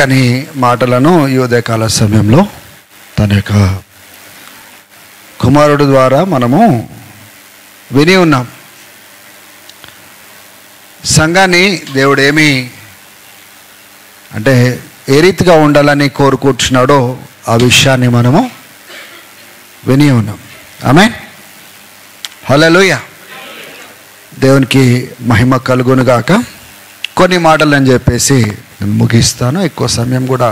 చక్కని మాటలను ఈ ఉదయకాల సమయంలో తన యొక్క కుమారుడు ద్వారా మనము విని ఉన్నాం. సంఘాన్ని దేవుడు ఏమి అంటే ఏ రీతిగా ఉండాలని కోరుకుంటున్నాడో ఆ విషయాన్ని మనము విని ఉన్నాం. ఆమేన్. హల్లెలూయా. దేవునికి మహిమ కలుగును గాక. కొన్ని మాటలు అని చెప్పేసి నేను ముగిస్తాను. ఎక్కువ సమయం కూడా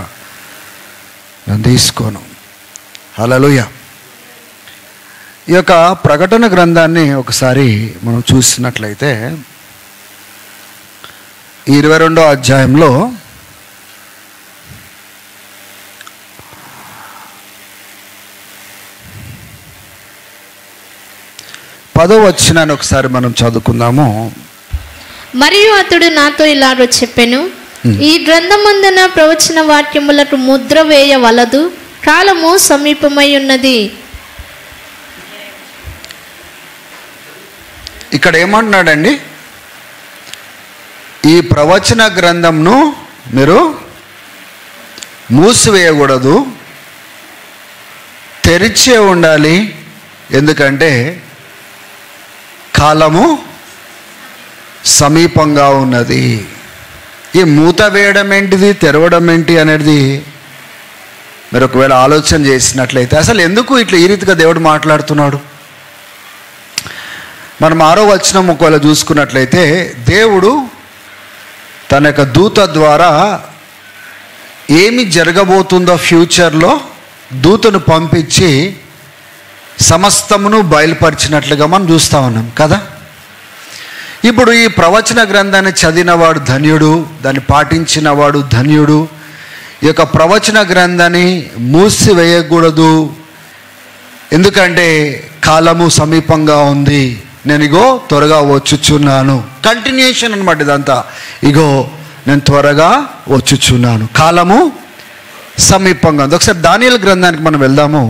నేను తీసుకోను. హల్లెలూయా. ఈ యొక్క ప్రకటన గ్రంథాన్ని ఒకసారి మనం చూసినట్లయితే 22వ అధ్యాయంలో పదవ వచనాన్ని ఒకసారి మనం చదువుకుందాము. మరియు అతడు నాతో ఇలాగ చెప్పెను, ఈ గ్రంథమందున ప్రవచన వాక్యములకు ముద్ర వేయవలదు, కాలము సమీపమై ఉన్నది. ఇక్కడ ఏమంటున్నాడండి? ఈ ప్రవచన గ్రంథంను మీరు మూసివేయకూడదు, తెరిచే ఉండాలి. ఎందుకంటే కాలము సమీపంగా ఉన్నది. ఈ మూత వేయడం ఏంటిది, తెరవడం ఏంటి అనేది మీరు ఒకవేళ ఆలోచన చేసినట్లయితే అసలు ఎందుకు ఇట్లా ఈ రీతిగా దేవుడు మాట్లాడుతున్నాడు? మనం 6వ వచనం ఒకవేళ చూసుకున్నట్లయితే దేవుడు తన యొక్క దూత ద్వారా ఏమి జరగబోతుందో ఫ్యూచర్లో దూతను పంపించి సమస్తమును బయలుపరిచినట్లుగా మనం చూస్తూ ఉన్నాం కదా. ఇప్పుడు ఈ ప్రవచన గ్రంథాన్ని చదివినవాడు ధన్యుడు, దాన్ని పాటించినవాడు ధన్యుడు. ఈ యొక్క ప్రవచన గ్రంథాన్ని మూసివేయకూడదు, ఎందుకంటే కాలము సమీపంగా ఉంది, నేను ఇగో త్వరగా వచ్చుచున్నాను. కంటిన్యూషన్ అనమాట ఇదంతా. ఇగో నేను త్వరగా వచ్చుచున్నాను, కాలము సమీపంగా ఉంది. ఒకసారి దానియేలు గ్రంథానికి మనం వెళ్దాము.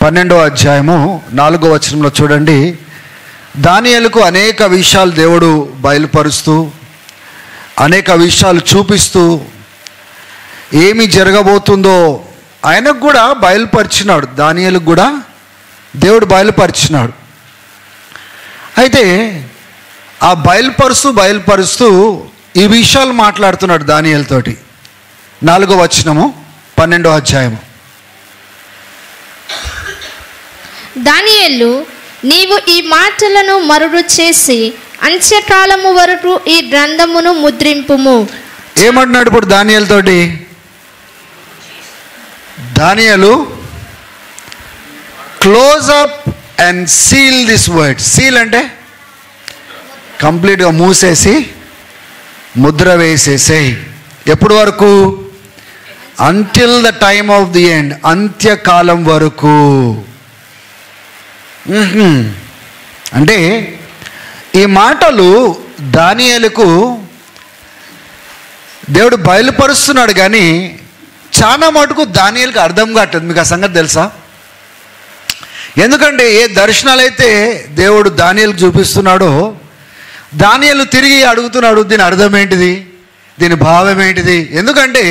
12వ అధ్యాయము 4వ వచనంలో చూడండి. దానియేలుకు అనేక విషయాలు దేవుడు బయలుపరుస్తూ, అనేక విషయాలు చూపిస్తూ, ఏమి జరగబోతుందో ఆయనకు కూడా బయలుపరిచినాడు. దానియేలుకు కూడా దేవుడు బయలుపరిచినాడు. అయితే ఆ బయలుపరుస్తూ ఈ విషయాలు మాట్లాడుతున్నాడు దానియేలుతోటి. 4వ వచనము 12వ అధ్యాయము. దానియేలు, నీవు ఈ మాటలను మరుడు చేసి అంత్యకాలము వరకు ఈ గ్రంథమును ముద్రింపుము. ఏమంటున్నాడు ఇప్పుడు దానియేలుతోటి? Daniel, close up and seal this word. Seal అంటే కంప్లీట్గా మూసేసి ముద్ర వేసేసేయి. ఎప్పటి వరకు? Until the time of the end, అంత్యకాలం వరకు. అంటే ఈ మాటలు దానియేలుకు దేవుడు బయలుపరుస్తున్నాడు, కానీ చాలా మటుకు దానియేలుకు అర్థం కావట్లేదు. మీకు ఆ సంగతి తెలుసా? ఎందుకంటే ఏ దర్శనాలు అయితే దేవుడు దానియేలుకు చూపిస్తున్నాడో దానియేలు తిరిగి అడుగుతున్నాడు, దీని అర్థం ఏంటిది, దీని భావం ఏంటిది? ఎందుకంటే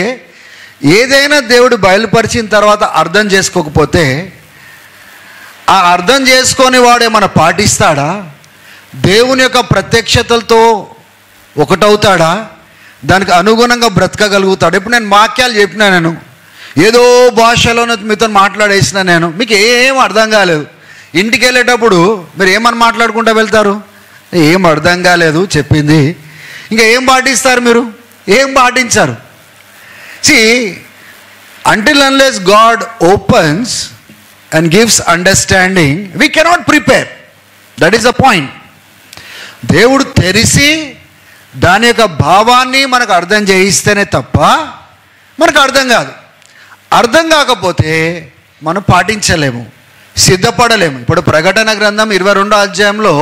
ఏదైనా దేవుడు బయలుపరిచిన తర్వాత అర్థం చేసుకోకపోతే ఆ అర్థం చేసుకొని వాడు ఏమైనా పాటిస్తాడా? దేవుని యొక్క ప్రత్యక్షతలతో ఒకటవుతాడా? దానికి అనుగుణంగా బ్రతకగలుగుతాడు? ఇప్పుడు నేను వాక్యాలు చెప్పినా, నేను ఏదో భాషలోనే మీతో మాట్లాడేసిన, నేను మీకు ఏం అర్థం కాలేదు. ఇంటికి వెళ్ళేటప్పుడు మీరు ఏమని మాట్లాడుకుంటూ వెళ్తారు? ఏం అర్థం కాలేదు చెప్పింది, ఇంకా ఏం పాటిస్తారు? మీరు ఏం పాటించారు? See, until unless God opens and gives understanding, we cannot prepare. That is the point. దేవుడు తెరిసి దాని యొక్క భావాన్ని మనకు అర్థం చేయిస్తేనే తప్ప మనకు అర్థం కాదు. అర్థం కాకపోతే మనం పాటించలేము, సిద్ధపడలేము. ఇప్పుడు ప్రకటన గ్రంథం 22వ అధ్యాయంలో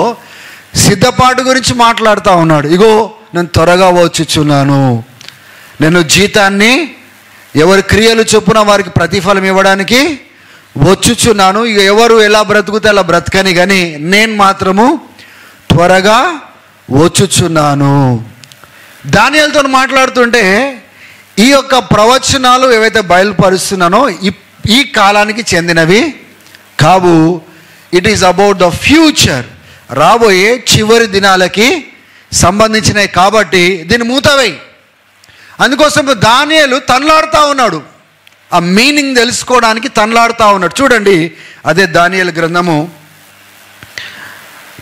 సిద్ధపాటు గురించి మాట్లాడుతూ ఉన్నాడు. ఇగో నేను త్వరగా వచ్చుచున్నాను, నేను జీతాన్ని ఎవరి క్రియలు చొప్పున వారికి ప్రతిఫలం ఇవ్వడానికి వచ్చుచున్నాను. ఇక ఎవరు ఎలా బ్రతుకుతే అలా బ్రతకని, కానీ నేను మాత్రము త్వరగా వచ్చుచున్నాను. దానియేలుతో మాట్లాడుతుంటే ఈ యొక్క ప్రవచనాలు ఏవైతే బయలుపరుస్తున్నానో ఈ కాలానికి చెందినవి కావు. It is about the future, రాబోయే చివరి దినాలకి సంబంధించినవి కాబట్టి దీన్ని మూతవేయి. అందుకోసం దానియేలు తనలాడుతూ ఉన్నాడు, ఆ మీనింగ్ తెలుసుకోవడానికి తనలాడుతూ ఉన్నాడు. చూడండి, అదే దానియేలు గ్రంథము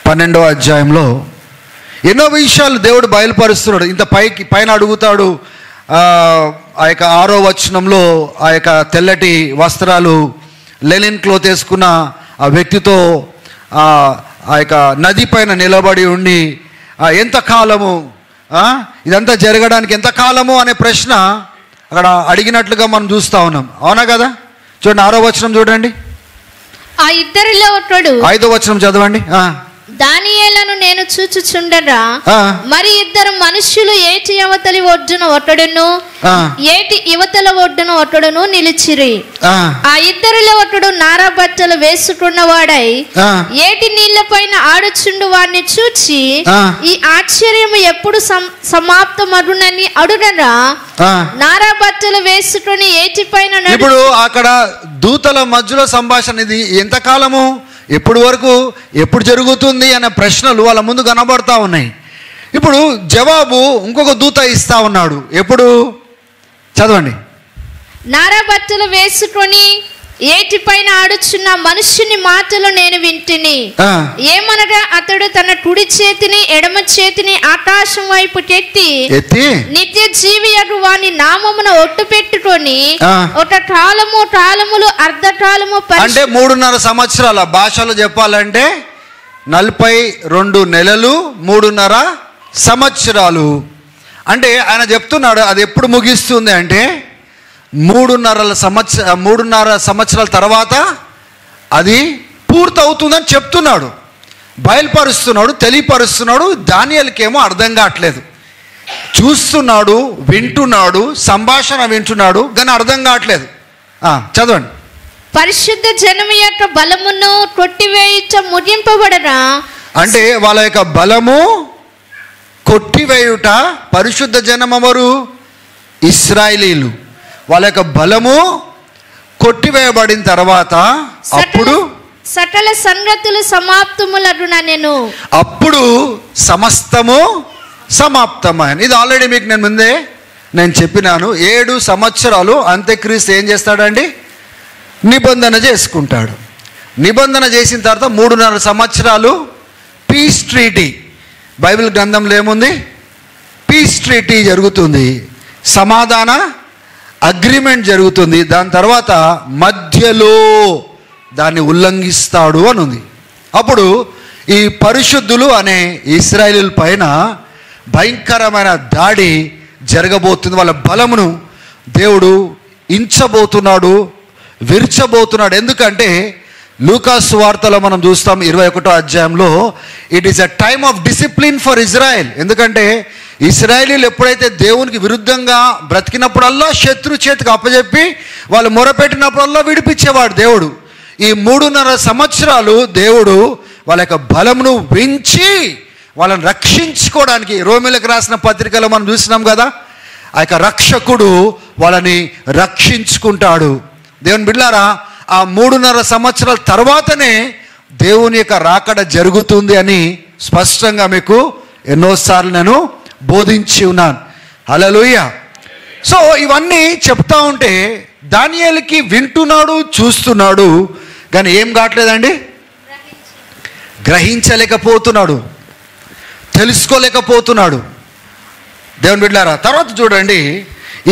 12వ అధ్యాయంలో ఎన్నో విషయాలు దేవుడు బయలుపరుస్తున్నాడు. ఇంత పైన అడుగుతాడు. ఆ యొక్క 6వ వచనంలో ఆ యొక్క తెల్లటి వస్త్రాలు, లెనిన్ క్లోత్ వేసుకున్న ఆ వ్యక్తితో ఆ యొక్క నది పైన నిలబడి ఉండి ఎంతకాలము ఇదంతా జరగడానికి ఎంతకాలము అనే ప్రశ్న అక్కడ అడిగినట్లుగా మనం చూస్తూ ఉన్నాం. అవునా కదా? చూడండి, 6వ వచనం చూడండి. ఆ ఇద్దరిలో ఒకడు 5వ వచనం చదవండి. దానియేలును నేను చూచుచుండగా మరి ఇద్దరు మనుష్యులు ఏటి అవతలి ఒడ్డున ఒకడును ఏటి యువతల ఒడ్డున ఒకడును నిలిచిరి. ఆ ఇద్దరిలో ఒకడు నారా బట్టలు వేసుకున్నవాడై ఏటి నీళ్ల పైన ఆడుచుండు వాడిని చూచి ఈ ఆశ్చర్యము ఎప్పుడు సమాప్తమగునని అడుగగా నారా బట్టలు వేసుకుని ఏటి పైన. ఇప్పుడు అక్కడ దూతల మధ్యలో సంభాషణ. ఇది ఎంతకాలము, ఎప్పుడు వరకు, ఎప్పుడు జరుగుతుంది అనే ప్రశ్నలు వాళ్ళ ముందు కనబడతా ఉన్నాయి. ఇప్పుడు జవాబు ఇంకొక దూత ఇస్తా ఉన్నాడు. ఎప్పుడు? చదవండి. నారా బట్టలు వేసుకొని ఏటి పైన ఆడుచున్న మనుష్యుని మాటలు నేను వింటిని. ఏమనగా అతడు తన కుడి చేతిని ఎడమ చేతిని ఆకాశం వైపు ఎత్తి నిత్య జీవియగు వాని నామమున ఒట్టు పెట్టుకొని ఒక కాలములు అర్ధకాలము, అంటే 3.5 సంవత్సరాల భాషలో చెప్పాలంటే 42 నెలలు 3.5 సంవత్సరాలు. అంటే ఆయన చెప్తున్నాడు అది ఎప్పుడు ముగిస్తుంది అంటే 3.5 సంవత్సరాల తర్వాత అది పూర్తవుతుందని చెప్తున్నాడు, బయలుపరుస్తున్నాడు, తెలియపరుస్తున్నాడు. దానియేలుకేమో అర్థం కావట్లేదు. చూస్తున్నాడు, వింటున్నాడు, సంభాషణ వింటున్నాడు, కానీ అర్థం కావట్లేదు. చదవండి. పరిశుద్ధ జనము యొక్క బలమును కొట్టివేయుట ముగింపబడరా. అంటే వాళ్ళ యొక్క బలము కొట్టివేయుట. పరిశుద్ధ జనం ఎవరు? ఇశ్రాయేలీలు. వాళ్ళ యొక్క బలము కొట్టివేయబడిన తర్వాత అప్పుడు సకల సంగతులు సమాప్తములగున నేను. అప్పుడు సమస్తము సమాప్తమైన. ఇది ఆల్రెడీ మీకు నేను ముందే చెప్పినాను. 7 సంవత్సరాలు అంత్యక్రీస్తు ఏం చేస్తాడండి? నిబంధన చేసుకుంటాడు. నిబంధన చేసిన తర్వాత 3.5 సంవత్సరాలు పీస్ ట్రీటీ. బైబిల్ గ్రంథంలో ఏముంది? పీస్ ట్రీటీ జరుగుతుంది, సమాధాన అగ్రిమెంట్ జరుగుతుంది. దాని తర్వాత మధ్యలో దాన్ని ఉల్లంఘిస్తాడు అని ఉంది. అప్పుడు ఈ పరిశుద్ధులు అనే ఇశ్రాయేలీల పైన భయంకరమైన దాడి జరగబోతుంది. వాళ్ళ బలమును దేవుడు ఇంచబోతున్నాడు, విర్చబోతున్నాడు. ఎందుకంటే లూకాసు వార్తలో మనం చూస్తాం 21వ అధ్యాయంలో it is a time of discipline for Israel. ఎందుకంటే ఇశ్రాయేలీలు ఎప్పుడైతే దేవునికి విరుద్ధంగా బ్రతికినప్పుడల్లా శత్రు చేతికి అప్పచెప్పి వాళ్ళు మొరపెట్టినప్పుడల్లా విడిపించేవాడు దేవుడు. ఈ 3.5 సంవత్సరాలు దేవుడు వాళ్ళ యొక్క బలమును పెంచి వాళ్ళని రక్షించుకోవడానికి, రోమీలకు రాసిన పత్రికలో మనం చూసినాం కదా, ఆ యొక్క రక్షకుడు వాళ్ళని రక్షించుకుంటాడు. దేవుని బిడ్డలారా, ఆ 3.5 సంవత్సరాల తర్వాతనే దేవుని యొక్క రాకడ జరుగుతుంది అని స్పష్టంగా మీకు ఎన్నోసార్లు నేను బోధించి ఉన్నాను. హల్లెలూయా. సో ఇవన్నీ చెప్తా ఉంటే దానియేలుకి వింటున్నాడు, చూస్తున్నాడు, కానీ ఏం కావట్లేదండి? గ్రహించలేకపోతున్నాడు, తెలుసుకోలేకపోతున్నాడు. దేవుని బిడ్డలారా, తర్వాత చూడండి,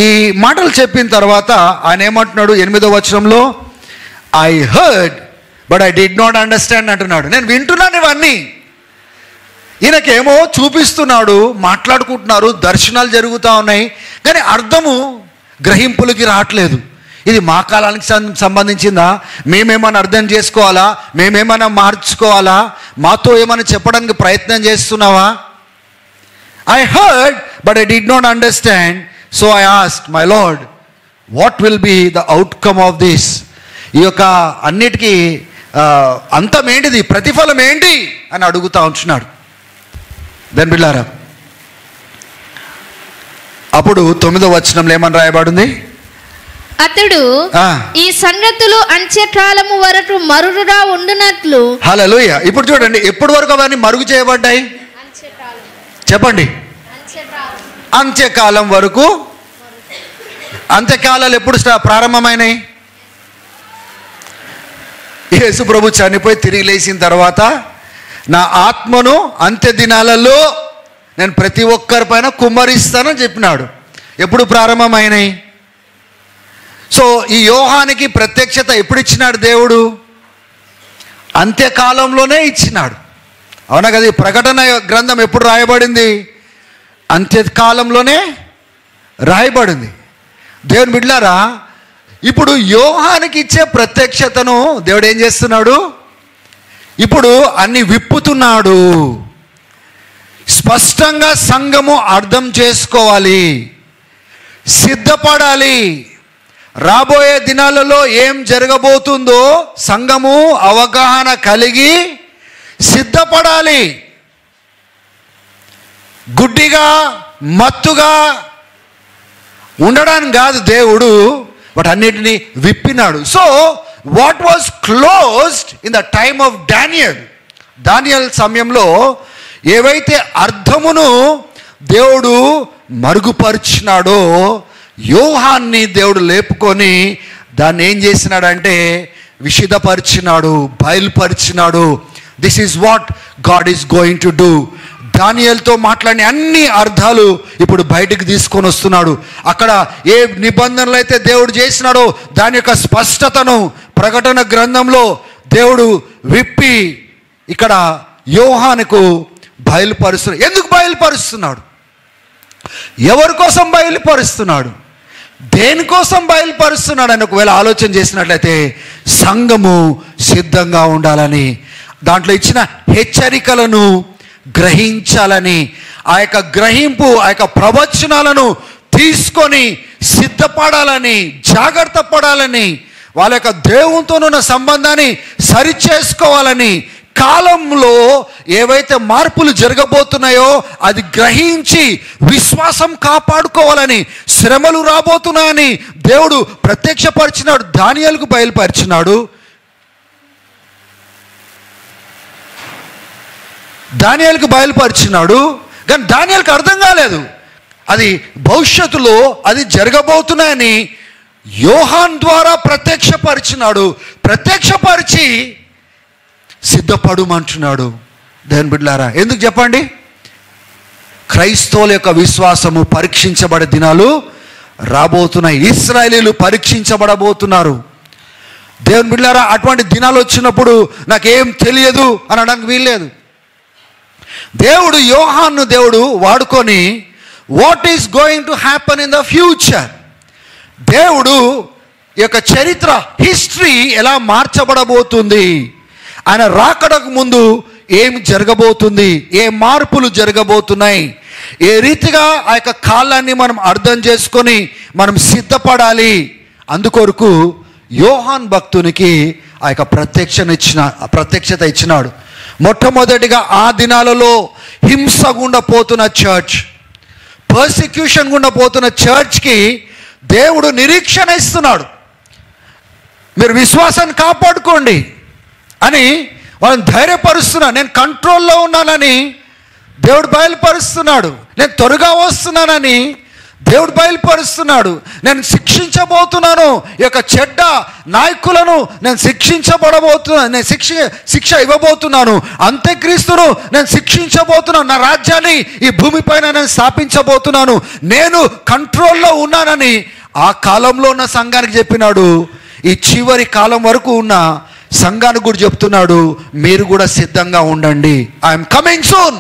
ఈ మాటలు చెప్పిన తర్వాత ఆయన ఏమంటున్నాడు? 8వ వచనంలో I heard but I did not understand అంటున్నాడు. నేను వింటున్నాను ఇవన్నీ. ఈయనకేమో చూపిస్తున్నాడు, మాట్లాడుకుంటున్నారు, దర్శనాలు జరుగుతూ ఉన్నాయి, కానీ అర్థము గ్రహింపులకి రావట్లేదు. ఇది మా కాలానికి సంబంధించిందా? మేమేమైనా అర్థం చేసుకోవాలా? మేమేమైనా మార్చుకోవాలా? మాతో ఏమైనా చెప్పడానికి ప్రయత్నం చేస్తున్నావా? I heard but I did not understand, so I asked my lord what will be the outcome of this. ఈ యొక్క అన్నిటికీ అంతం ఏంటిది, ప్రతిఫలం ఏంటి అని అడుగుతా ఉంటున్నాడు. దాని బిడ్డారా, అప్పుడు 9వ వచనంలో ఏమని రాయబడింది? అతడు ఈ సంగతులు అంత్యకాలము వరకు మరుగుగా ఉండునట్లు. హల్లెలూయా. ఇప్పుడు చూడండి, ఎప్పటి వరకు అవన్నీ మరుగు చేయబడ్డాయి చెప్పండి? అంత్యకాలం వరకు. అంత్యకాలాలు ఎప్పుడు ప్రారంభమైనాయి? యేసు ప్రభు చనిపోయి తిరిగి లేచిన తర్వాత నా ఆత్మను అంత్య దినాలలో నేను ప్రతి ఒక్కరి పైన కుమ్మరిస్తానని చెప్పినాడు. ఎప్పుడు ప్రారంభమైనాయి? సో ఈ యోహానికి ప్రత్యక్షత ఎప్పుడు ఇచ్చినాడు దేవుడు? అంత్యకాలంలోనే ఇచ్చినాడు. అవునా కదా? ఈ ప్రకటన గ్రంథం ఎప్పుడు రాయబడింది? అంత్యకాలంలోనే రాయబడింది. దేవుని బిడ్డలారా, ఇప్పుడు యోహానికి ఇచ్చే ప్రత్యక్షతను దేవుడు ఏం చేస్తున్నాడు? ఇప్పుడు అన్ని విప్పుతున్నాడు. స్పష్టంగా సంఘము అర్థం చేసుకోవాలి, సిద్ధపడాలి. రాబోయే దినాలలో ఏం జరగబోతుందో సంఘము అవగాహన కలిగి సిద్ధపడాలి. గుడ్డిగా మత్తుగా ఉండడానికి కాదు దేవుడు, వాటన్నిటిని విప్పినాడు. So what was closed in the time of Daniel సమయంలో ఏవైతే అర్థమును దేవుడు మరుగుపరిచినాడో యోహాన్ని దేవుడు లేపుకొని దాన్ని ఏం చేసినాడంటే విషిదపరిచినాడు, బయలుపరిచినాడు. This is what God is going to do. దానియేలుతో మాట్లాడిన అన్ని అర్థాలు ఇప్పుడు బయటికి తీసుకొని వస్తున్నాడు. అక్కడ ఏ నిబంధనలు అయితే దేవుడు చేసినాడో దాని యొక్క స్పష్టతను ప్రకటన గ్రంథంలో దేవుడు విప్పి ఇక్కడ యోహానుకు బయలుపరుస్తున్నాడు. ఎందుకు బయలుపరుస్తున్నాడు? ఎవరి కోసం బయలుపరుస్తున్నాడు? దేనికోసం బయలుపరుస్తున్నాడు అని ఒకవేళ ఆలోచన చేసినట్లయితే సంఘము సిద్ధంగా ఉండాలని, దాంట్లో ఇచ్చిన హెచ్చరికలను గ్రహించాలని, ఆ యొక్క గ్రహింపు ఆ యొక్క ప్రవచనాలను తీసుకొని సిద్ధపడాలని, జాగ్రత్త పడాలని, వాళ్ళ యొక్క దేవునితోనున్న సంబంధాన్ని సరిచేసుకోవాలని, కాలంలో ఏవైతే మార్పులు జరగబోతున్నాయో అది గ్రహించి విశ్వాసం కాపాడుకోవాలని, శ్రమలు రాబోతున్నాయని దేవుడు ప్రత్యక్షపరిచినాడు. దానియేలుకు బయలుపరిచినాడు. దానియేలుకు బయలుపరిచినాడు. కానీ దానియేలుకు అర్థం కాలేదు. అది భవిష్యత్తులో అది జరగబోతున్నాయని యోహాన్ ద్వారా ప్రత్యక్షపరిచినాడు. ప్రత్యక్షపరిచి సిద్ధపడుమంటున్నాడు. దేవుని బిడ్డలారా, ఎందుకు చెప్పండి? క్రైస్తవుల యొక్క విశ్వాసము పరీక్షించబడే దినాలు రాబోతున్నాయి. ఇశ్రాయేలీయులు పరీక్షించబడబోతున్నారు. దేవుని బిడ్డలారా, అటువంటి దినాలు వచ్చినప్పుడు నాకేం తెలియదు అని అనడానికి వీల్లేదు. దేవుడు యోహాను దేవుడు వాడుకొని what is going to happen in the future, దేవుడు యొక్క చరిత్ర హిస్టరీ ఎలా మార్చబడబోతుంది, ఆయన రాకడకు ముందు ఏం జరగబోతుంది, ఏ మార్పులు జరగబోతున్నాయి, ఏ రీతిగా ఆ యొక్క కాలాన్ని మనం అర్థం చేసుకొని మనం సిద్ధపడాలి. అందుకొరకు యోహాన్ భక్తునికి ఆ యొక్క ప్రత్యక్షత ఇచ్చినాడు. మొట్టమొదటిగా ఆ దినాలలో హింస గుండా పోతున్న చర్చ్, పర్సిక్యూషన్ గుండా పోతున్న చర్చ్కి దేవుడు నిరీక్షణ ఇస్తున్నాడు. మీరు విశ్వాసాన్ని కాపాడుకోండి అని వాళ్ళని ధైర్యపరుస్తున్నాడు. నేను కంట్రోల్లో ఉన్నానని దేవుడు బయలుపరుస్తున్నాడు. నేను త్వరగా వస్తున్నానని దేవుడు బయలుపరుస్తున్నాడు. నేను శిక్షించబోతున్నాను, ఈ యొక్క చెడ్డ నాయకులను నేను శిక్షించబడబోతున్నాను, నేను శిక్ష ఇవ్వబోతున్నాను, అంత్యక్రీస్తును నేను శిక్షించబోతున్నాను, నా రాజ్యాన్ని ఈ భూమిపైన నేను స్థాపించబోతున్నాను, నేను కంట్రోల్లో ఉన్నానని ఆ కాలంలో ఉన్న సంఘానికి చెప్పినాడు. ఈ చివరి కాలం వరకు ఉన్న సంఘానికి కూడా చెప్తున్నాడు, మీరు కూడా సిద్ధంగా ఉండండి. ఐఎమ్ కమింగ్ సూన్,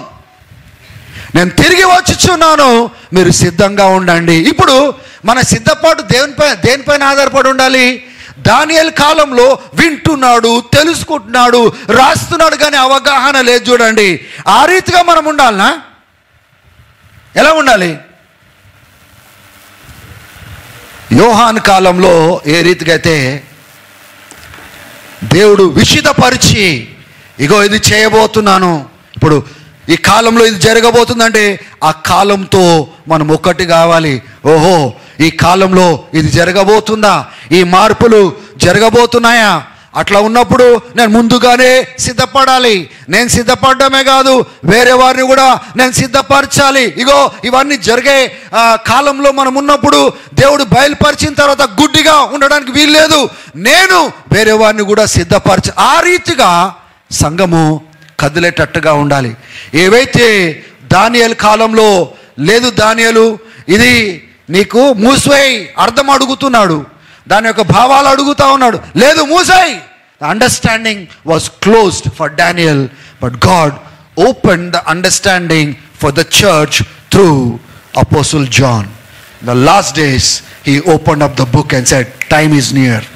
నేను తిరిగి వచ్చుచున్నాను, మీరు సిద్ధంగా ఉండండి. ఇప్పుడు మన సిద్ధపాటు దేనిపైన ఆధారపడి ఉండాలి? దానియేలు కాలంలో వింటున్నాడు, తెలుసుకుంటున్నాడు, రాస్తున్నాడు, కానీ అవగాహన లేదు. చూడండి, ఆ రీతిగా మనం ఉండాలనా? ఎలా ఉండాలి? యోహాను కాలంలో ఏ రీతిగా అయితే దేవుడు విషిదపరిచి, ఇగో ఇది చేయబోతున్నాను. ఇప్పుడు ఈ కాలంలో ఇది జరగబోతుందంటే ఆ కాలంతో మనం ఒక్కటి కావాలి. ఓహో, ఈ కాలంలో ఇది జరగబోతుందా, ఈ మార్పులు జరగబోతున్నాయా? అట్లా ఉన్నప్పుడు నేను ముందుగానే సిద్ధపడాలి. నేను సిద్ధపడమే కాదు, వేరే వారిని కూడా నేను సిద్ధపరచాలి. ఇగో ఇవన్నీ జరిగే కాలంలో మనం ఉన్నప్పుడు దేవుడు బయలుపరిచిన తర్వాత గుడ్డిగా ఉండడానికి వీల్లేదు. నేను వేరే వారిని కూడా ఆ రీతిగా సంఘము కదిలేటట్టుగా ఉండాలి. ఏవైతే దానియేలు కాలంలో లేదు, దానియేలు ఇది నీకు మూసేయ్ అర్థం అడుగుతున్నాడు, దాని యొక్క భావాలు అడుగుతా ఉన్నాడు, లేదు మూసేయ్. Understanding was closed for Daniel, but God open the understanding for the church through apostle John. The last days he opened up the book and said time is near.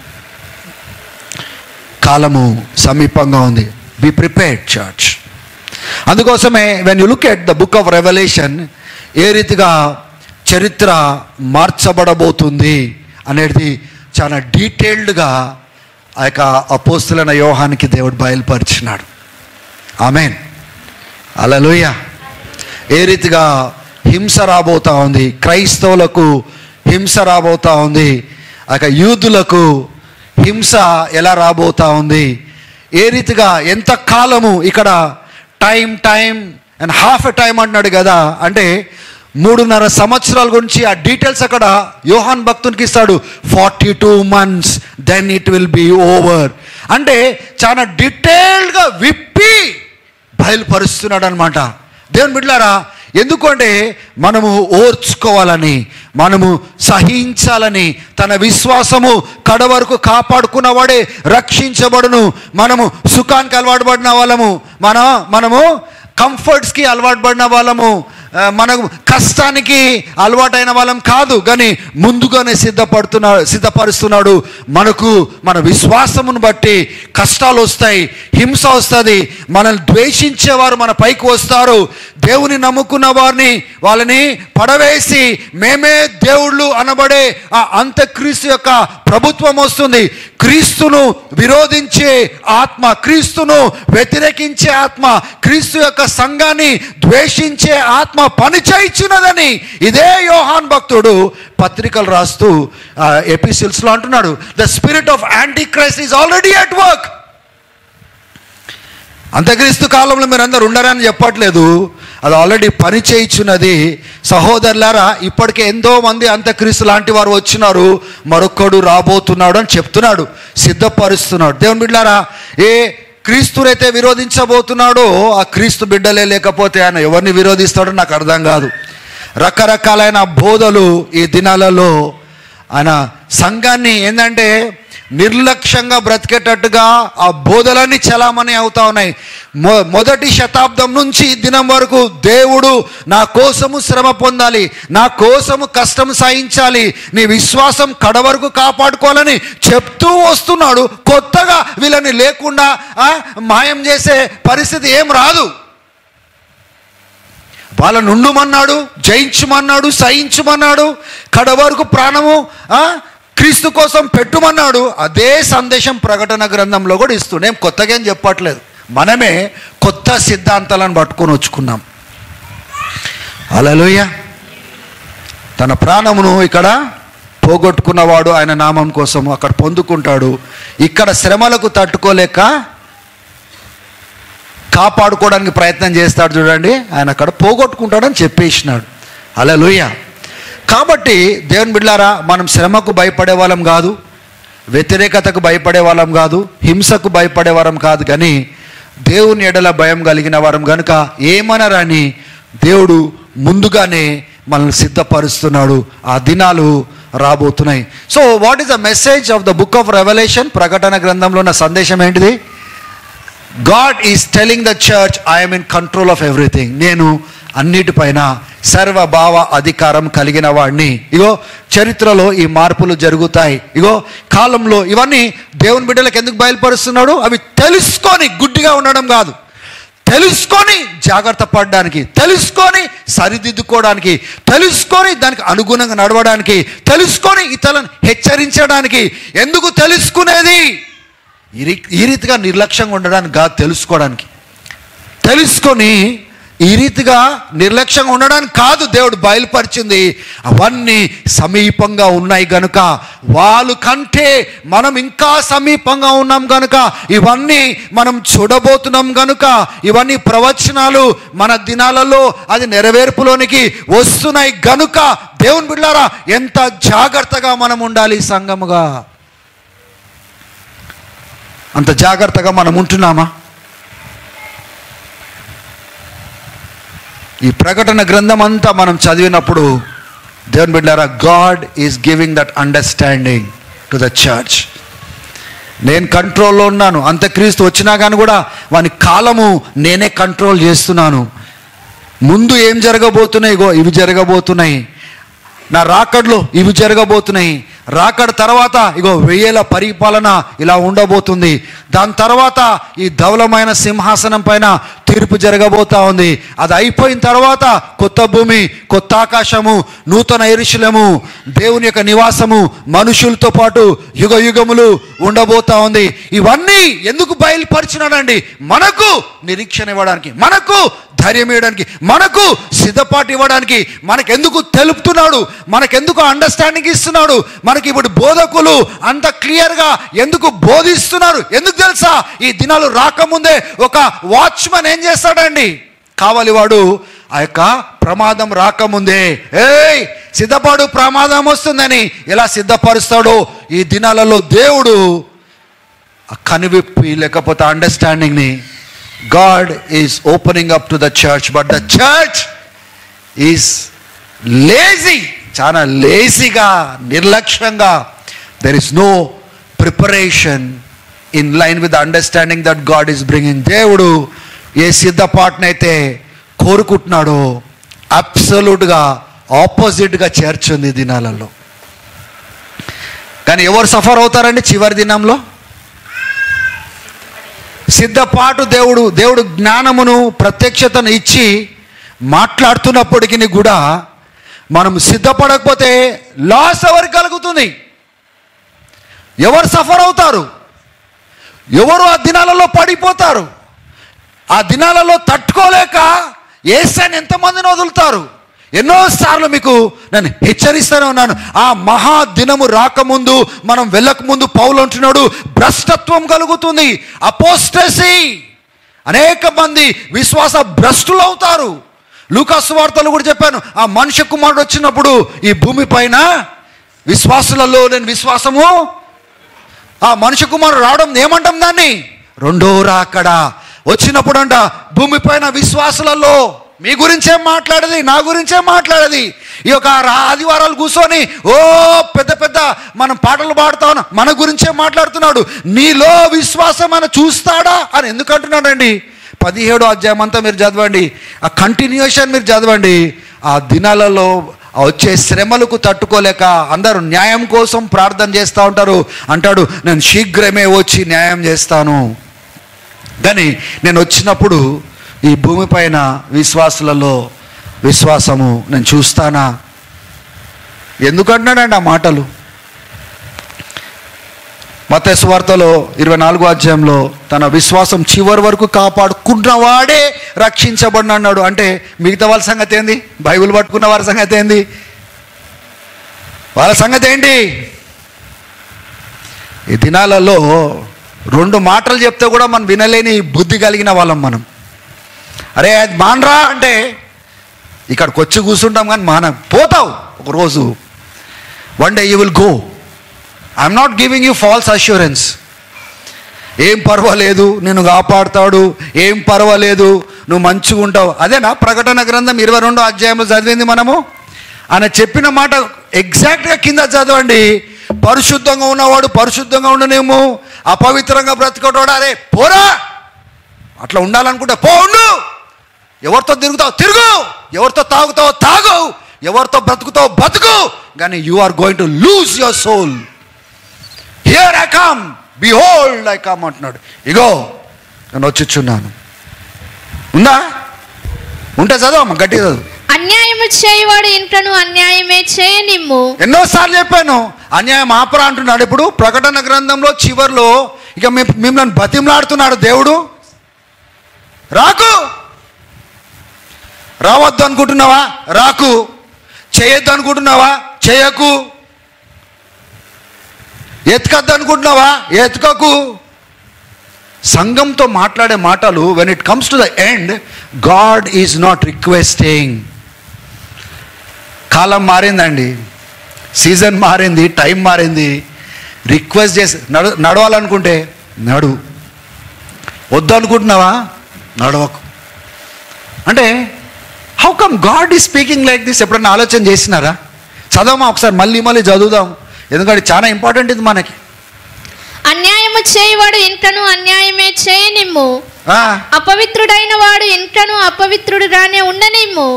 కాలము సమీపంగా ఉంది. Be prepared church. అందుకోసమే when you look at the book of Revelation, ఏ రీతిగా చరిత్ర మార్చబడబోతుంది అనేది చాలా డీటెయిల్డ్గా ఆ యొక్క అపోస్తలుడైన యోహానికి దేవుడు బయలుపరిచినాడు. ఆమేన్, హల్లెలూయా. ఏ రీతిగా హింస రాబోతా ఉంది, క్రైస్తవులకు హింస రాబోతా ఉంది, ఆ యొక్క యూదులకు హింస ఎలా రాబోతా ఉంది, ఏ రీతిగా ఎంత కాలము, ఇక్కడ time and half a time అంటున్నాడు కదా, అంటే 3.5 సంవత్సరాల గురించి ఆ డీటెయిల్స్ అక్కడ యోహాన్ భక్తునికి ఇస్తాడు. 42 months then it will be over అంటే చాలా డీటెయిల్డ్గా విప్పి బయలుపరుస్తున్నాడు అనమాట. దేవుని బిడ్డలారా, ఎందుకంటే మనము ఓర్చుకోవాలని, మనము సహించాలని, తన విశ్వాసము కడవరకు కాపాడుకున్నవాడే రక్షించబడును. మనము సుఖానికి అలవాటు పడిన వాళ్ళము, మనము కంఫర్ట్స్కి అలవాటు పడిన వాళ్ళము, మనకు కష్టానికి అలవాటైన వాళ్ళం కాదు, కానీ ముందుగానే సిద్ధపరుస్తున్నాడు. మనకు మన విశ్వాసమును బట్టి కష్టాలు వస్తాయి, హింస వస్తుంది, మనల్ని ద్వేషించేవారు మన పైకి వస్తారు. దేవుని నమ్ముకున్న వారిని వాళ్ళని పడవేసి మేమే దేవుళ్ళు అనబడే ఆ అంత్యక్రీస్తు యొక్క ప్రభుత్వం వస్తుంది. క్రీస్తును విరోధించే ఆత్మ, క్రీస్తును వ్యతిరేకించే ఆత్మ, క్రీస్తు యొక్క సంఘాన్ని ద్వేషించే ఆత్మ పనిచేయించినదని ఇదే యోహాన్ భక్తుడు పత్రికలు రాస్తూ ఎపిసిల్స్లో అంటున్నాడు. The spirit of antichrist is already at work. అంత్యక్రీస్తు కాలంలో మీరు అందరు ఉండరని చెప్పట్లేదు, అది ఆల్రెడీ పని చేయించున్నది. సహోదరులారా, ఇప్పటికే ఎంతో మంది అంత్యక్రీస్తు లాంటి వారు వచ్చినారు, మరొక్కడు రాబోతున్నాడు అని చెప్తున్నాడు, సిద్ధపరుస్తున్నాడు. దేవుని బిడ్డలారా, ఏ క్రీస్తునైతే విరోధించబోతున్నాడో ఆ క్రీస్తు బిడ్డలే లేకపోతే ఆయన ఎవరిని విరోధిస్తాడో నాకు అర్థం కాదు. రకరకాలైన బోధలు ఈ దినాలలో ఆయన సంఘాన్ని ఏంటంటే నిర్లక్ష్యంగా బ్రతికేటట్టుగా ఆ బోధలన్నీ చలామణి అవుతా ఉన్నాయి. మొదటి శతాబ్దం నుంచి దినం వరకు దేవుడు నా కోసము శ్రమ పొందాలి, నా కోసము కష్టం సహించాలి, నీ విశ్వాసం కడవరకు కాపాడుకోవాలని చెప్తూ వస్తున్నాడు. కొత్తగా వీళ్ళని లేకుండా మాయం చేసే పరిస్థితి ఏం రాదు. వాళ్ళను ఉండుమన్నాడు, జయించమన్నాడు, సహించమన్నాడు, కడవరకు ప్రాణము క్రీస్తు కోసం పెట్టుమన్నాడు. అదే సందేశం ప్రకటన గ్రంథంలో కూడా ఇస్తుండే, కొత్తగా ఏం చెప్పట్లేదు. మనమే కొత్త సిద్ధాంతాలను పట్టుకొని వచ్చుకున్నాం. హల్లెలూయా. తన ప్రాణమును ఇక్కడ పోగొట్టుకున్నవాడు ఆయన నామం కోసం అక్కడ పొందుకుంటాడు. ఇక్కడ శ్రమలకు తట్టుకోలేక కాపాడుకోవడానికి ప్రయత్నం చేస్తాడు. చూడండి, ఆయన అక్కడ పోగొట్టుకుంటాడని చెప్పేసినాడు. హల్లెలూయా. కాబట్టి దేవుని బిడ్డలారా, మనం శ్రమకు భయపడే వాళ్ళం కాదు, వ్యతిరేకతకు భయపడే వాళ్ళం కాదు, హింసకు భయపడే వారం కాదు, కానీ దేవుని ఎడల భయం కలిగిన వారం కనుక ఏమనరని దేవుడు ముందుగానే మనల్ని సిద్ధపరుస్తున్నాడు. ఆ దినాలు రాబోతున్నాయి. So what is the message of the book of revolution? ప్రకటన గ్రంథంలో ఉన్న సందేశం ఏంటిది? God is telling the church, I'm in control of everything. నేను అన్నిటిపైన సర్వభావ అధికారం కలిగిన వాడిని. ఇగో చరిత్రలో ఈ మార్పులు జరుగుతాయి. ఇగో కాలంలో ఇవన్నీ దేవుని బిడ్డలకు ఎందుకు బయలుపరుస్తున్నాడు? అవి తెలుసుకొని గుడ్డిగా ఉండడం కాదు, తెలుసుకొని జాగ్రత్త పడడానికి, తెలుసుకొని సరిదిద్దుకోవడానికి, తెలుసుకొని దానికి అనుగుణంగా నడవడానికి, తెలుసుకొని ఇతరులను హెచ్చరించడానికి. ఎందుకు తెలుసుకునేది? ఈ రీతిగా నిర్లక్ష్యంగా ఉండడానికి కాదు, తెలుసుకోవడానికి. తెలుసుకొని ఈ రీతిగా నిర్లక్ష్యంగా ఉండడానికి కాదు దేవుడు బయలుపరిచింది. అవన్నీ సమీపంగా ఉన్నాయి గనుక, వాళ్ళ కంటే మనం ఇంకా సమీపంగా ఉన్నాం గనుక, ఇవన్నీ మనం చూడబోతున్నాం గనుక, ఇవన్నీ ప్రవచనాలు మన దినాలలో అది నెరవేర్పులోనికి వస్తున్నాయి గనుక, దేవుని బిడ్డలారా ఎంత జాగ్రత్తగా మనం ఉండాలి సంఘముగా. అంత జాగ్రత్తగా మనం ఉంటున్నామా? ఈ ప్రకటన గ్రంథం అంతా మనం చదివినప్పుడు దేవుని బిడ్డలారా, God is giving that understanding to the church. నేను కంట్రోల్లో ఉన్నాను, అంత్యక్రీస్తు వచ్చినా కానీ కూడా వాని కాలము నేనే కంట్రోల్ చేస్తున్నాను. ముందు ఏం జరగబోతున్నాయి, ఇగో ఇవి జరగబోతున్నాయి. నా రాకడలో ఇవి జరగబోతున్నాయి. రాకడ తర్వాత ఇగో 1000 పరిపాలన ఇలా ఉండబోతుంది. దాని తర్వాత ఈ ధవలమైన సింహాసనం పైన తీర్పు జరగబోతా ఉంది. అది అయిపోయిన తర్వాత కొత్త భూమి, కొత్త ఆకాశము, నూతన యెరూషలేము, దేవుని యొక్క నివాసము మనుషులతో పాటు యుగ యుగములు ఉండబోతా ఉంది. ఇవన్నీ ఎందుకు బయలుపరిచినాడండి? మనకు నిరీక్షణ ఇవ్వడానికి, మనకు ధైర్యం ఇవ్వడానికి, మనకు సిద్ధపాటు ఇవ్వడానికి. మనకెందుకు తెలుపుతున్నాడు, మనకెందుకు అండర్స్టాండింగ్ ఇస్తున్నాడు, మనకి ఇప్పుడు బోధకులు అంత క్లియర్గా ఎందుకు బోధిస్తున్నారు? ఎందుకు తెలుసా? ఈ దినాలు రాకముందే ఒక వాచ్మెన్ ఏం చేస్తాడండి, కావాలి వాడు ఆ యొక్క ప్రమాదం రాకముందే ఏయ్ సిద్ధపడు, ప్రమాదం వస్తుందని ఎలా సిద్ధపరుస్తాడో ఈ దినాలలో దేవుడు ఆ కనువిప్పి లేకపోతే అండర్స్టాండింగ్ని God is opening up to the church, but the church is lazy. చాలా లేజీగా, నిర్లక్ష్యంగా. There is no preparation in line with the understanding that God is bringing. దేవుడు ఏ సిద్ధపాటునైతే కోరుకుంటున్నాడో అబ్సల్యూట్గా ఆపోజిట్గా చర్చ్ ఉంది ఈ దినాలలో. కానీ ఎవరు సఫర్ అవుతారండి చివరి దినంలో? సిద్ధపాటు దేవుడు జ్ఞానమును ప్రత్యక్షతను ఇచ్చి మాట్లాడుతున్నప్పటికీ కూడా మనం సిద్ధపడకపోతే లాస్ ఎవరికి కలుగుతుంది? ఎవరు సఫర్ అవుతారు? ఎవరు ఆ దినాలలో పడిపోతారు? ఆ దినాలలో తట్టుకోలేక యేసుని ఎంతమందిని వదులుతారు? ఎన్నోసార్లు మీకు నేను హెచ్చరిస్తూనే ఉన్నాను. ఆ మహా దినము రాకముందు, మనం వెళ్ళకముందు పౌలు అంటున్నాడు, భ్రష్టత్వం కలుగుతుంది, అపోస్టసీ. అనేక మంది విశ్వాస భ్రష్టులు అవుతారు. లూకాసు వార్తలు కూడా చెప్పాను, ఆ మనుష్య కుమారుడు వచ్చినప్పుడు ఈ భూమి పైన విశ్వాసులలో నేను విశ్వాసము, ఆ మనుష్య కుమారుడు రావడం ఏమంటాం దాన్ని? రెండో రాకడ వచ్చినప్పుడు అంట భూమి పైన విశ్వాసులలో మీ గురించే మాట్లాడేది, నా గురించే మాట్లాడేది. ఈ యొక్క ఆదివారాలు కూర్చొని ఓ పెద్ద పెద్ద మనం పాటలు పాడుతా ఉన్నాం, మన గురించే మాట్లాడుతున్నాడు. నీలో విశ్వాసం అని చూస్తాడా అని ఎందుకు అంటున్నాడండి? 17వ అధ్యాయం అంతా మీరు చదవండి, ఆ కంటిన్యూషన్ మీరు చదవండి. ఆ దినాలలో వచ్చే శ్రమలకు తట్టుకోలేక అందరూ న్యాయం కోసం ప్రార్థన చేస్తూ ఉంటారు. అంటాడు, నేను శీఘ్రమే వచ్చి న్యాయం చేస్తాను. కానీ నేను వచ్చినప్పుడు ఈ భూమి పైన విశ్వాసులలో విశ్వాసము నేను చూస్తానా? ఎందుకంటున్నాడండి ఆ మాటలు? మత్తయి సువార్తలో 24వ అధ్యాయంలో తన విశ్వాసం చివరి వరకు కాపాడుకున్నవాడే రక్షించబడిన అన్నాడు. అంటే మిగతా వాళ్ళ సంగతి ఏంది? బైబిల్ పట్టుకున్న వారి సంగతి ఏంది? వాళ్ళ సంగతి ఏంటి? ఈ దినాలలో 2 మాటలు చెప్తే కూడా మనం వినలేని బుద్ధి కలిగిన వాళ్ళం మనం. అరే అది మానరా అంటే ఇక్కడికి వచ్చి కూర్చుంటాం, కానీ పోతావు ఒకరోజు. One day you will go. I'm not giving you false assurance. ఏం పర్వాలేదు, నిన్ను కాపాడుతాడు, ఏం పర్వాలేదు, నువ్వు మంచిగా ఉంటావు. అదేనా ప్రకటన గ్రంథం 22వ అధ్యాయంలో చదివింది మనము? ఆయన చెప్పిన మాట ఎగ్జాక్ట్గా కింద చదవండి. పరిశుద్ధంగా ఉన్నవాడు పరిశుద్ధంగా ఉండనేమో, అపవిత్రంగా బ్రతికేటోడు అరే పోరా, అట్లా ఉండాలనుకుంటే పో, ఉండు. ఎవరితో తిరుగుతావు తిరుగు, ఎవరితో తాగుతావు తాగు, ఎవరితో బ్రతుకుతావు బతుకు, కానీ you are going to lose your soul. Here I come, behold I come అంటున్నాడు. ఇగో నేను వచ్చిచున్నాను. ఉందా? ఉంటే చదవమ్మా, గట్టి చదువు. అన్యాయము చేయవాడు ఇంట్లోను అన్యాయమే చేయనిమ్ము. ఎన్నోసార్లు చెప్పాను, అన్యాయం ఆపరా అంటున్నాడు. ఇప్పుడు ప్రకటన గ్రంథంలో చివర్లో ఇక మిమ్మల్ని బతిమలాడుతున్నాడు దేవుడు. రాకు, రావద్దు అనుకుంటున్నావా? రాకు. చేయొద్దు అనుకుంటున్నావా? చేయకు. ఎత్తుకద్దు అనుకుంటున్నావా? ఎత్తుకకు. సంఘంతో మాట్లాడే మాటలు when it comes to the end, God is not requesting. కాలం మారిందండి, సీజన్ మారింది, టైం మారింది. రిక్వెస్ట్ చేసి నడవాలనుకుంటే నడువు, వద్దు అనుకుంటున్నావా? నడవకు. అంటే how come God is speaking like this? ఎప్పుడన్నా ఆలోచన చేసినారా? చదవమా ఒకసారి, మళ్ళీ చదువుదాం, ఎందుకంటే చాలా ఇంపార్టెంట్ ఇది మనకి. అన్యాయము చేయవాడు ఇంకను అన్యాయమే చేయనిమ్ము, అపవిత్రుడైన వాడు ఇంకను అపవిత్రుడు రానే ఉండనిమ్ము,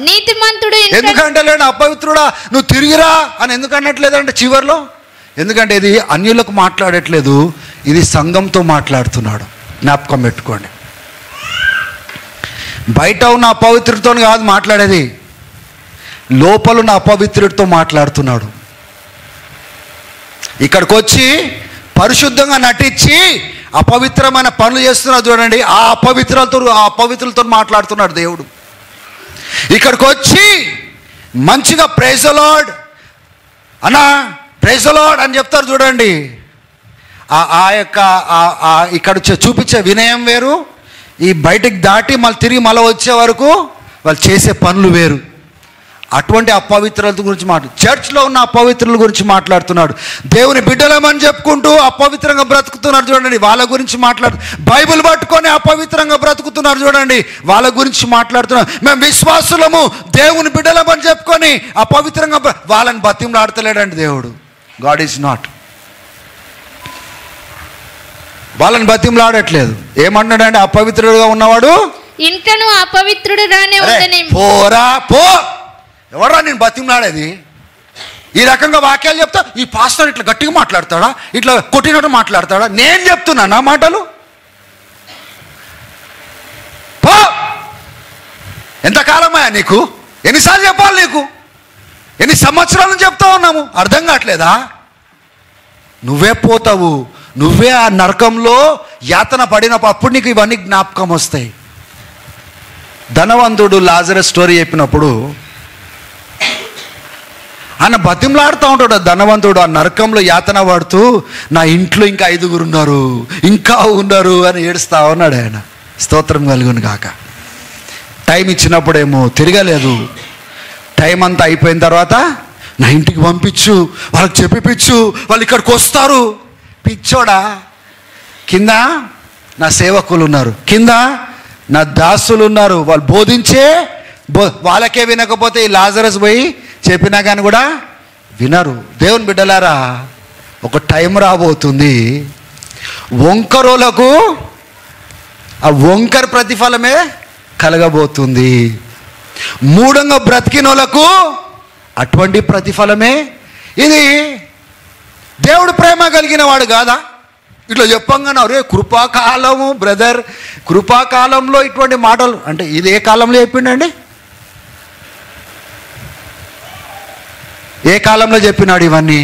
నీతిమంతుడు ఎందుకంటే లేడు అపవిత్రుడా నువ్వు తిరిగిరా అని ఎందుకు అనట్లేదంటే చివర్లో? ఎందుకంటే ఇది అన్యులకు మాట్లాడట్లేదు, ఇది సంఘంతో మాట్లాడుతున్నాడు. జ్ఞాపకం పెట్టుకోండి. బయట ఉన్న అపవిత్రుడితో కాదు మాట్లాడేది, లోపల ఉన్న అపవిత్రుడితో మాట్లాడుతున్నాడు. ఇక్కడికి వచ్చి పరిశుద్ధంగా నటించి అపవిత్రమైన పనులు చేస్తున్నారు చూడండి, ఆ అపవిత్రులతో మాట్లాడుతున్నాడు దేవుడు. ఇక్కడికి వచ్చి మంచిగా ప్రైజ్ ది లార్డ్ అన్నా, ప్రైజ్ ది లార్డ్ అని చెప్తారు చూడండి, ఆ యొక్క ఇక్కడ చూపించే వినయం వేరు, ఈ బయటికి దాటి తిరిగి వచ్చే వరకు వాళ్ళు చేసే పనులు వేరు. అటువంటి అపవిత్రత గురించి చర్చ్లో ఉన్న అపవిత్రుల గురించి మాట్లాడుతున్నాడు. దేవుని బిడ్డలమని చెప్పుకుంటూ అపవిత్రంగా బ్రతుకుతున్నారు చూడండి, వాళ్ళ గురించి బైబిల్ పట్టుకొని అపవిత్రంగా బ్రతుకుతున్నారు చూడండి, వాళ్ళ గురించి మాట్లాడుతున్నారు. మేము విశ్వాసులము, దేవుని బిడ్డలమని చెప్పుకొని అపవిత్రంగా వాళ్ళని బతిమలాడతలేడండి దేవుడు. గాడ్ ఈజ్ నాట్, వాళ్ళని బతిమలాడట్లేదు. ఏమంటున్నాడంటే అపవిత్రుడుగా ఉన్నవాడు ఇంకను అపవిత్రుడు రానే ఉండనిమ్ము. పోరా పో. ఎవరా నేను బతిమలాడేది? ఈ రకంగా వాక్యాలు చెప్తా ఈ పాస్టర్ ఇట్లా గట్టిగా మాట్లాడతాడా, ఇట్లా కొట్టినట్టు మాట్లాడతాడా? నేను చెప్తున్నా నా మాటలు. పో. ఎంతకాలమా నీకు? ఎన్నిసార్లు చెప్పాలి నీకు? ఎన్ని సంవత్సరాలు చెప్తా ఉన్నాము, అర్థం కావట్లేదా? నువ్వే పోతావు, నువ్వే ఆ నరకంలో యాతన పడినప్పుడు అప్పుడు నీకు ఇవన్నీ జ్ఞాపకం వస్తాయి. ధనవంతుడు లాజరస్ స్టోరీ చెప్పినప్పుడు ఆయన బతిమలాడుతూ ఉంటాడు. ధనవంతుడు ఆ నరకంలో యాతన పడుతూ, నా ఇంట్లో ఇంకా 5 ఉన్నారు, ఇంకా ఉన్నారు అని ఏడుస్తా ఉన్నాడు ఆయన. స్తోత్రం కలుగును గాక. టైం ఇచ్చినప్పుడేమో తిరగలేదు, టైం అంతా అయిపోయిన తర్వాత నా ఇంటికి పంపించు, వాళ్ళకి చెప్పిపించు, వాళ్ళు ఇక్కడికి వస్తారు. పిచ్చోడా, కింద నా సేవకులు ఉన్నారు, కింద నా దాసులు ఉన్నారు, వాళ్ళు బోధించే వాళ్ళకే వినకపోతే ఈ లాజరస్ పోయి చెప్పినా కానీ కూడా వినరు. దేవుని బిడ్డలారా, ఒక టైం రాబోతుంది, వంకరోలకు ఆ వంకర ప్రతిఫలమే కలగబోతుంది. మూఢంగా బ్రతికినోళ్లకు అటువంటి ప్రతిఫలమే. ఇది దేవుడు ప్రేమ కలిగిన వాడు కాదా? ఇట్లా చెప్పంగానే అరే కృపాకాలము బ్రదర్, కృపాకాలంలో ఇటువంటి మాటలు అంటే ఇది ఏ కాలంలో చెప్పిండండి? ఏ కాలంలో చెప్పినాడు ఇవన్నీ?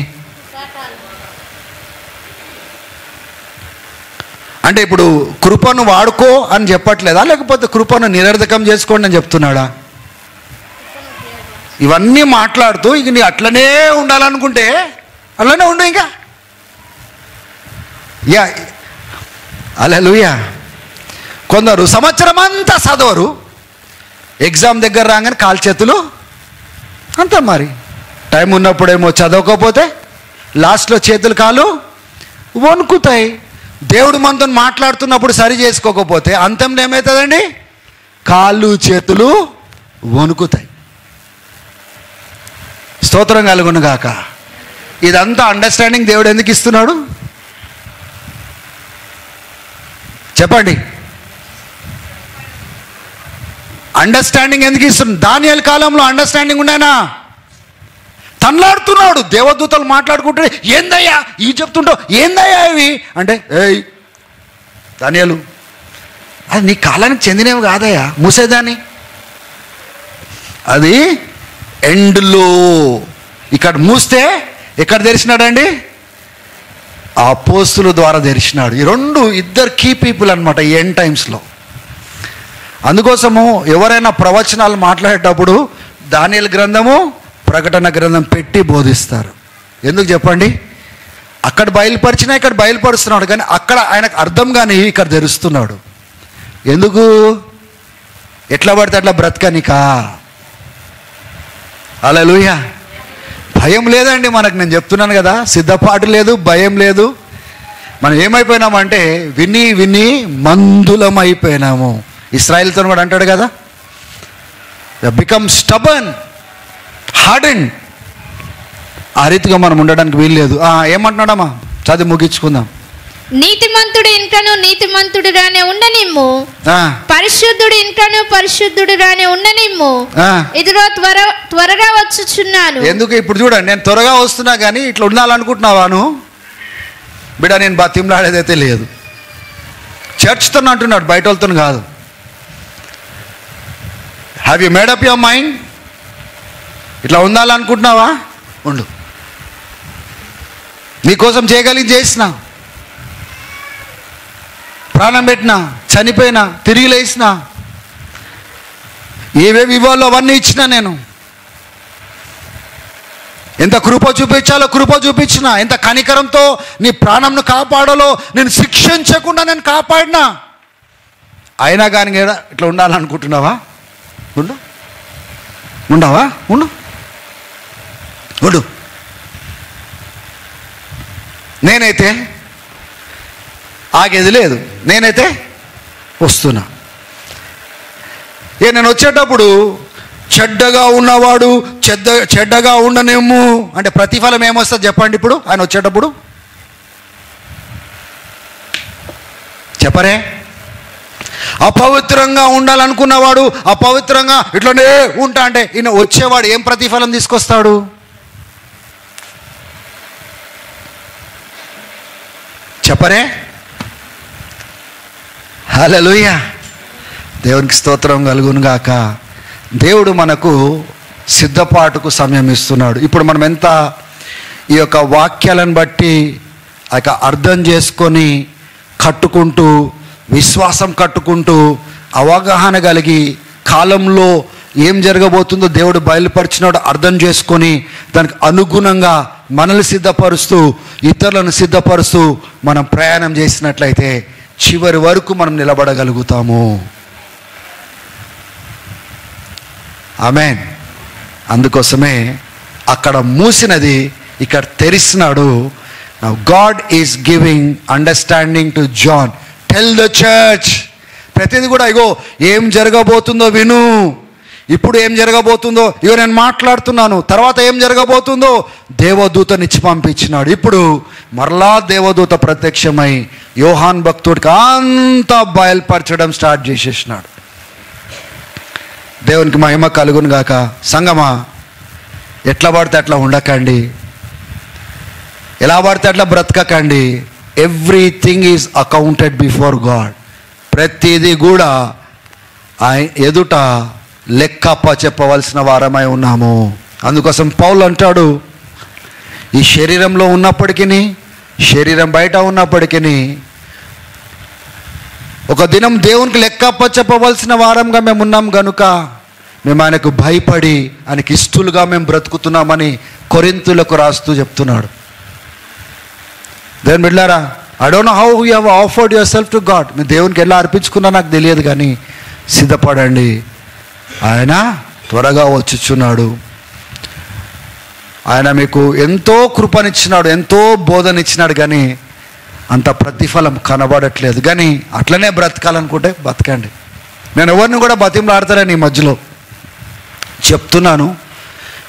అంటే ఇప్పుడు కృపను వాడుకో అని చెప్పట్లేదా, లేకపోతే కృపను నిరర్ధకం చేసుకోండి అని చెప్తున్నాడా? ఇవన్నీ మాట్లాడుతూ ఇక నీ అట్లనే ఉండాలనుకుంటే అట్లనే ఉండు. ఇంకా హల్లెలూయా. కొందరు సంవత్సరం అంతా చదవరు, ఎగ్జామ్ దగ్గర రాగానే కాలు చేతులు అంతా. మరి టైం ఉన్నప్పుడేమో చదవకపోతే లాస్ట్లో చేతులు కాలు వణుకుతాయి. దేవుడు మనతో మాట్లాడుతున్నప్పుడు సరి చేసుకోకపోతే అంతంలో ఏమవుతుందండి? కాళ్ళు చేతులు వణుకుతాయి. స్తోత్రం కలుగును గాక. ఇదంతా అండర్స్టాండింగ్ దేవుడు ఎందుకు ఇస్తున్నాడు చెప్పండి? అండర్స్టాండింగ్ ఎందుకు ఇస్తున్నాడు? దానియేలు కాలంలో అండర్స్టాండింగ్ ఉండేనా? తన్లాడుతున్నాడు. దేవదూతలు మాట్లాడుకుంటే ఏందయ్యా ఈ చెప్తుంటావు, ఏందయ్యా ఇవి అంటే, ఏయ్ దానియేలు అది నీ కాలానికి చెందినవి కాదయ్యా, మూసేదాన్ని. అది ఎండ్లో ఇక్కడ మూస్తే ఎక్కడ తెరిచినాడండి? అపోస్తుల ద్వారా తెరిచినాడు. ఈ ఇద్దరు కీ పీపుల్ అనమాట ఈ ఎండ్ టైమ్స్లో. అందుకోసము ఎవరైనా ప్రవచనాలు మాట్లాడేటప్పుడు దానియేలు గ్రంథము, ప్రకటన గ్రంథం పెట్టి బోధిస్తారు. ఎందుకు చెప్పండి? అక్కడ బయలుపరిచినా ఇక్కడ బయలుపరుస్తున్నాడు, కానీ అక్కడ ఆయనకు అర్థం కానీ ఇక్కడ తెరుస్తున్నాడు. ఎందుకు? ఎట్లా పడితే అట్లా బ్రతకనికా. హల్లెలూయా. భయం లేదండి మనకు. నేను చెప్తున్నాను కదా, సిద్ధపాటు లేదు, భయం లేదు. మనం ఏమైపోయినామంటే విని విని మందులం అయిపోయినాము. ఇశ్రాయేలుతో కూడా అంటాడు కదా, బికమ్ స్టబర్న్, హార్డెండ్. ఆ రీతిగా మనం ఉండడానికి వీల్లేదు. ఏమంటున్నాడమ్మా? చదివి ముగించుకుందాం. నీతిమంతుడు ఇంకను నీతిమంతుడుగానే ఉండనిమ్ము, పరిశుద్ధుడు ఇంకను పరిశుద్ధుడుగానే ఉండనిమ్ము, ఇదిగో త్వరగా వచ్చుచున్నాను. ఎందుకు? ఇప్పుడు చూడండి, నేను త్వరగా వస్తున్నా కానీ ఇట్లా ఉండాలనుకుంటున్నావాను బిడ్డ? నేను బతిమలాడేదైతే లేదు. చర్చ్తో అంటున్నాడు, బయట వాళ్ళతో కాదు. Have you made up your mind? ఇట్లా ఉండాలనుకుంటున్నావా? ఉండు. నీకోసం చేయగలిగి చేసిన, ప్రాణం పెట్టినా, చనిపోయినా, తిరిగి లేచిన, ఏవేవి ఇవ్వాలో అవన్నీ ఇచ్చిన. నేను ఎంత కృప చూపించాలో కృప చూపించిన, ఎంత కనికరంతో నీ ప్రాణంను కాపాడాలో నేను శిక్షించకుండా నేను కాపాడినా. అయినా కానీ ఇట్లా ఉండాలనుకుంటున్నావా? ఉండు. ఉండవా? ఉండు. ఉండు. నేనైతే ఆగేది లేదు. నేనైతే వస్తున్నా. నేను వచ్చేటప్పుడు చెడ్డగా ఉన్నవాడు చెడ్డగా ఉండనేమో అంటే ప్రతిఫలం ఏమొస్తుంది చెప్పండి? ఇప్పుడు ఆయన వచ్చేటప్పుడు చెప్పరే? అపవిత్రంగా ఉండాలనుకున్నవాడు అపవిత్రంగా ఇట్లనే ఉంటా అంటే ఈయన వచ్చేవాడు ఏం ప్రతిఫలం తీసుకొస్తాడు? చెప్పరే? హల్లెలూయా. దేవునికి స్తోత్రం కలుగును గాక. దేవుడు మనకు సిద్ధపాటుకు సమయం ఇస్తున్నాడు. ఇప్పుడు మనం ఎంత ఈ యొక్క వాక్యాలను బట్టి అర్థం చేసుకొని కట్టుకుంటూ, విశ్వాసం కట్టుకుంటూ, అవగాహన కలిగి, కాలంలో ఏం జరగబోతుందో దేవుడు బయలుపరిచినాడు అర్థం చేసుకొని దానికి అనుగుణంగా మనల్ని సిద్ధపరుస్తూ, ఇతరులను సిద్ధపరుస్తూ మనం ప్రయాణం చేసినట్లయితే చివరి వరకు మనం నిలబడగలుగుతాము. ఆమేన్. అందుకోసమే అక్కడ మూసినది ఇక్కడ తెరిసినాడు. Now God is giving understanding to John. Tell the church. ప్రతిదీ కూడా ఇగో ఏం జరగబోతుందో విను. ఇప్పుడు ఏం జరగబోతుందో ఇగో నేను మాట్లాడుతున్నాను. తర్వాత ఏం జరగబోతుందో దేవదూతనిచ్చి పంపించినాడు. ఇప్పుడు మరలా దేవదూత ప్రత్యక్షమై యోహాన్ భక్తుడికి అంతా బయలుపరచడం స్టార్ట్ చేసేసినాడు. దేవునికి మహిమ కలుగును గాక. సంగమా, ఎట్లా పడితే అట్లా ఉండకండి, ఎలా పడితే అట్లా బ్రతకకండి. Everything is accounted before God. ప్రతిదీ కూడా ఆయన ఎదుట లెక్కప్ప చెప్పవలసిన వారమై ఉన్నాము. అందుకోసం పౌలు అంటాడు, ఈ శరీరంలో ఉన్నప్పటికీ, శరీరం బయట ఉన్నప్పటికీ ఒక దినం దేవునికి లెక్కప్ప చెప్పవలసిన వారంగా మేము ఉన్నాం గనుక మేము ఆయనకు భయపడి ఆయనకి ఇష్టలుగా మేము బ్రతుకుతున్నామని కొరింథీయులకు రాస్తూ చెప్తున్నాడు. దేవుని బిడ్డలారా, I don't know how you have offered your self to God. మీరు దేవునికి ఎలా అర్పించుకున్నా నాకు తెలియదు, కానీ సిద్ధపడండి. ఆయన త్వరగా వచ్చుచున్నాడు. ఆయన మీకు ఎంతో కృపనిచ్చినాడు, ఎంతో బోధనిచ్చినాడు, కానీ అంత ప్రతిఫలం కనబడట్లేదు. కానీ అట్లనే బ్రతకాలనుకుంటే బతకండి. నేను ఎవరిని కూడా బతిమలాడతానని ఈ మధ్యలో చెప్తున్నాను,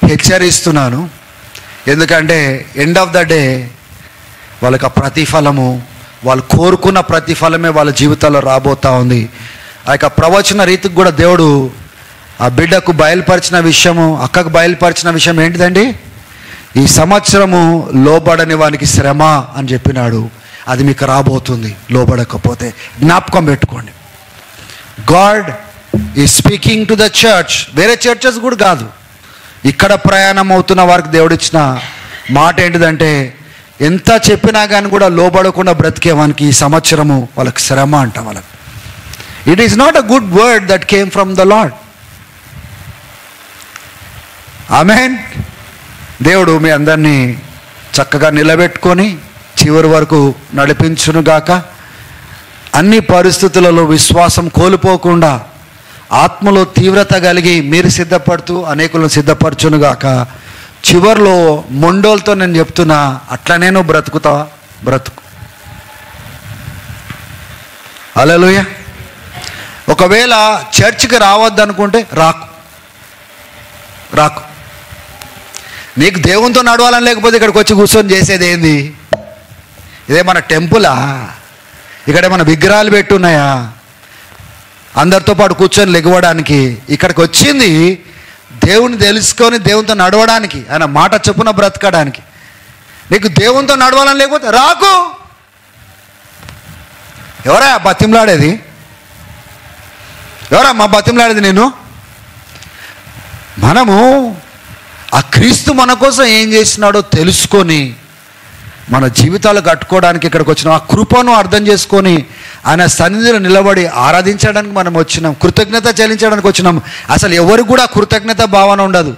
హెచ్చరిస్తున్నాను. ఎందుకంటే ఎండ్ ఆఫ్ ద డే వాళ్ళకి ఆ ప్రతిఫలము, వాళ్ళు కోరుకున్న ప్రతిఫలమే వాళ్ళ జీవితాల్లో రాబోతూ ఉంది. ఆ యొక్క ప్రవచన రీతికి కూడా దేవుడు ఆ బిడ్డకు బయలుపరిచిన విషయము, అక్కకు బయలుపరిచిన విషయం ఏంటిదండి? ఈ సంవత్సరము లోబడని వానికి శ్రమ అని చెప్పినాడు. అది మీకు రాబోతుంది లోబడకపోతే. జ్ఞాపకం పెట్టుకోండి. God is speaking to the church. వేరే చర్చెస్ కూడా కాదు, ఇక్కడ ప్రయాణం అవుతున్న వారికి దేవుడిచ్చిన మాట ఏంటిదంటే, ఎంత చెప్పినా కానీ కూడా లోబడకుండా బ్రతికేవానికి ఈ సంవత్సరము వాళ్ళకి శ్రమ అంట. వాళ్ళకి it is not a good word that came from the Lord. ఆమేన్. దేవుడు మీ అందరినీ చక్కగా నిలబెట్టుకొని చివరి వరకు నడిపించునుగాక. అన్ని పరిస్థితులలో విశ్వాసం కోల్పోకుండా ఆత్మలో తీవ్రత కలిగి మీరు సిద్ధపడుతూ అనేకులను సిద్ధపరచునుగాక. చివరిలో మొండోలతో నేను చెప్తున్నా, అట్లనే నువ్వు బ్రతుకుతావా? బ్రతుకు. హల్లెలూయా. ఒకవేళ చర్చికి రావద్దనుకుంటే రాకు. నీకు దేవునితో నడవాలని లేకపోతే ఇక్కడికి వచ్చి కూర్చొని చేసేది ఏంది? ఇదేమన్నా టెంపులా? ఇక్కడేమన్నా విగ్రహాలు పెట్టున్నాయా అందరితో పాటు కూర్చొని లెగవడానికి? ఇక్కడికి వచ్చింది దేవుని తెలుసుకొని దేవునితో నడవడానికి, ఆయన మాట చొప్పున బ్రతకడానికి. నీకు దేవునితో నడవాలని లేకపోతే రాకు. ఎవరా బతిమలాడేది? ఎవరా మా బతిమలాడేది? నేను మనము ఆ క్రీస్తు మన కోసం ఏం చేసినాడో తెలుసుకొని మన జీవితాలు కట్టుకోవడానికి ఇక్కడికి వచ్చినాం. ఆ కృపను అర్థం చేసుకొని ఆయన సన్నిధిలో నిలబడి ఆరాధించడానికి మనం వచ్చినాం, కృతజ్ఞత చెల్లించడానికి వచ్చినాం. అసలు ఎవరికి కూడా కృతజ్ఞత భావన ఉండదు.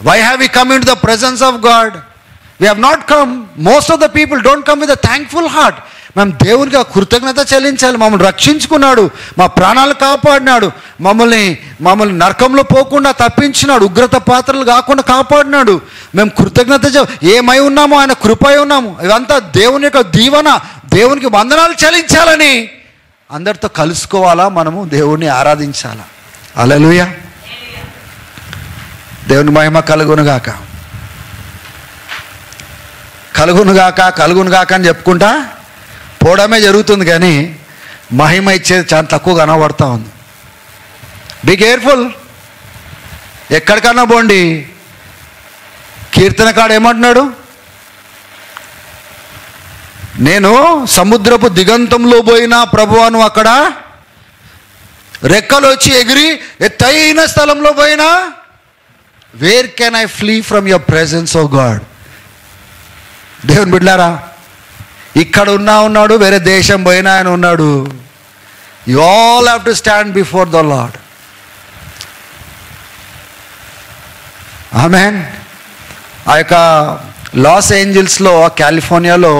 Why have we come into the presence of God? We have not come, most of the people don't come with a thankful heart. మేము దేవునికి ఆ కృతజ్ఞత చెల్లించాలి. మమ్మల్ని రక్షించుకున్నాడు, మా ప్రాణాలు కాపాడినాడు, మమ్మల్ని నరకంలో పోకుండా తప్పించినాడు, ఉగ్రత పాత్రలు కాకుండా కాపాడినాడు. మేము కృతజ్ఞత ఏమై ఉన్నామో ఆయన కృపై ఉన్నాము. ఇదంతా దేవుని యొక్క దీవెన. దేవునికి వందనాలు చెల్లించాలని అందరితో కలుసుకోవాలా, మనము దేవుణ్ణి ఆరాధించాలా. హల్లెలూయా. దేవుని మహిమ కలుగునుగాక, కలుగునుగాక, కలుగునుగాక అని చెప్పుకుంటా పోవడమే జరుగుతుంది, కానీ మహిమ ఇచ్చేది చాలా తక్కువ కనబడతా ఉంది. Be careful. ఎక్కడికన్నా పోండి, కీర్తనకాడు ఏమంటున్నాడు? నేను సముద్రపు దిగంతంలో పోయినా ప్రభువాను అక్కడ రెక్కలు వచ్చి ఎగిరి ఎత్తైన స్థలంలో పోయినా, where can I flee from your presence O God. దేవుని బిడ్డలారా, ఇక్కడ ఉన్నాడు, వేరే దేశం పోయినా ఆయన ఉన్నాడు. You all have to stand before the Lord. ఆమేన్. ఆ యొక్క లాస్ ఏంజల్స్లో, కాలిఫోర్నియాలో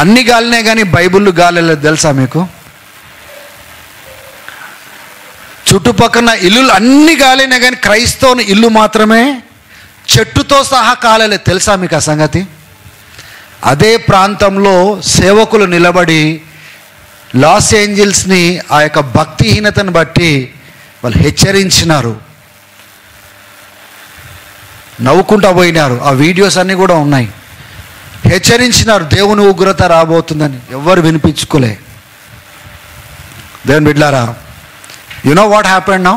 అన్ని గాలినే కానీ బైబిల్ గాలి తెలుసా మీకు? చుట్టుపక్కల ఇల్లులు అన్ని గాలినే కానీ క్రైస్తవుని ఇల్లు మాత్రమే చెట్టుతో సహా కాలేదు. తెలుసా మీకు ఆ సంగతి? అదే ప్రాంతంలో సేవకులు నిలబడి లాస్ ఏంజల్స్ని ఆ యొక్క భక్తిహీనతను బట్టి వాళ్ళు హెచ్చరించినారు, నవ్వుకుంటా పోయినారు. ఆ వీడియోస్ అన్నీ కూడా ఉన్నాయి. హెచ్చరించినారు, దేవుని ఉగ్రత రాబోతుందని. ఎవరు వినిపించుకోలే. దేవుని బిడ్డలారా, you know what happened now?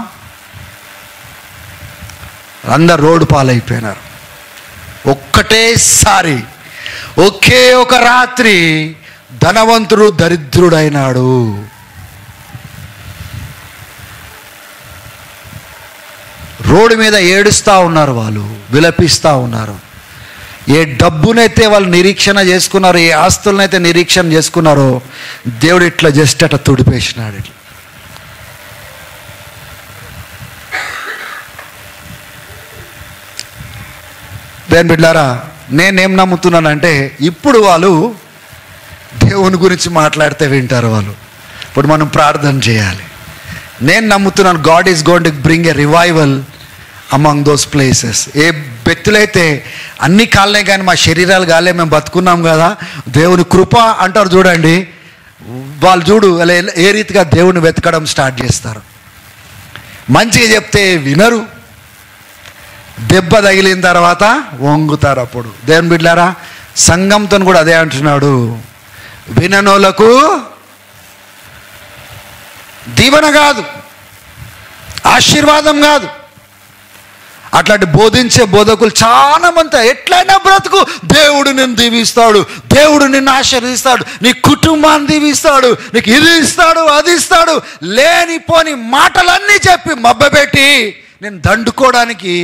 అందరు రోడ్డు పాలైపోయినారు. ఒక్కటేసారి, ఒకే ఒక రాత్రి ధనవంతుడు దరిద్రుడైనాడు. రోడ్డు మీద ఏడుస్తూ ఉన్నారు, వాళ్ళు విలపిస్తూ ఉన్నారు. ఏ డబ్బునైతే వాళ్ళు నిరీక్షణ చేసుకున్నారో, ఏ ఆస్తులనైతే నిరీక్షణ చేసుకున్నారో, దేవుడు ఇట్లా జస్ట్ అట్లా తుడిపేసినాడు. ఇట్లా దేని బిడ్డారా, నేనేం నమ్ముతున్నానంటే, ఇప్పుడు వాళ్ళు దేవుని గురించి మాట్లాడితే వింటారు వాళ్ళు. ఇప్పుడు మనం ప్రార్థన చేయాలి. నేను నమ్ముతున్నాను, God is going to bring a revival among those places. ఏ వ్యక్తులైతే అన్ని కాలనే కానీ మా శరీరాలు కాలే, మేము బతుకున్నాం కదా, దేవుని కృప అంటారు చూడండి, వాళ్ళు చూడు ఏ రీతిగా దేవుని వెతకడం స్టార్ట్ చేస్తారు. మంచిగా చెప్తే వినరు, దెబ్బ తగిలిన తర్వాత వంగుతారు. అప్పుడు దేవుని బిడ్డలారా, సంఘంతో కూడా అదే అంటున్నాడు, విననోలకు దీవెన కాదు, ఆశీర్వాదం కాదు. అట్లాంటి బోధించే బోధకులు చాలా మంది, ఎట్లయినా బ్రతుకు, దేవుడు నిన్ను దీవిస్తాడు, దేవుడు నిన్ను ఆశీర్వదిస్తాడు, నీ కుటుంబాన్ని దీవిస్తాడు, నీకు ఇది ఇస్తాడు, అది ఇస్తాడు, లేనిపోని మాటలన్నీ చెప్పి మబ్బపెట్టి నేను దండుకోవడానికి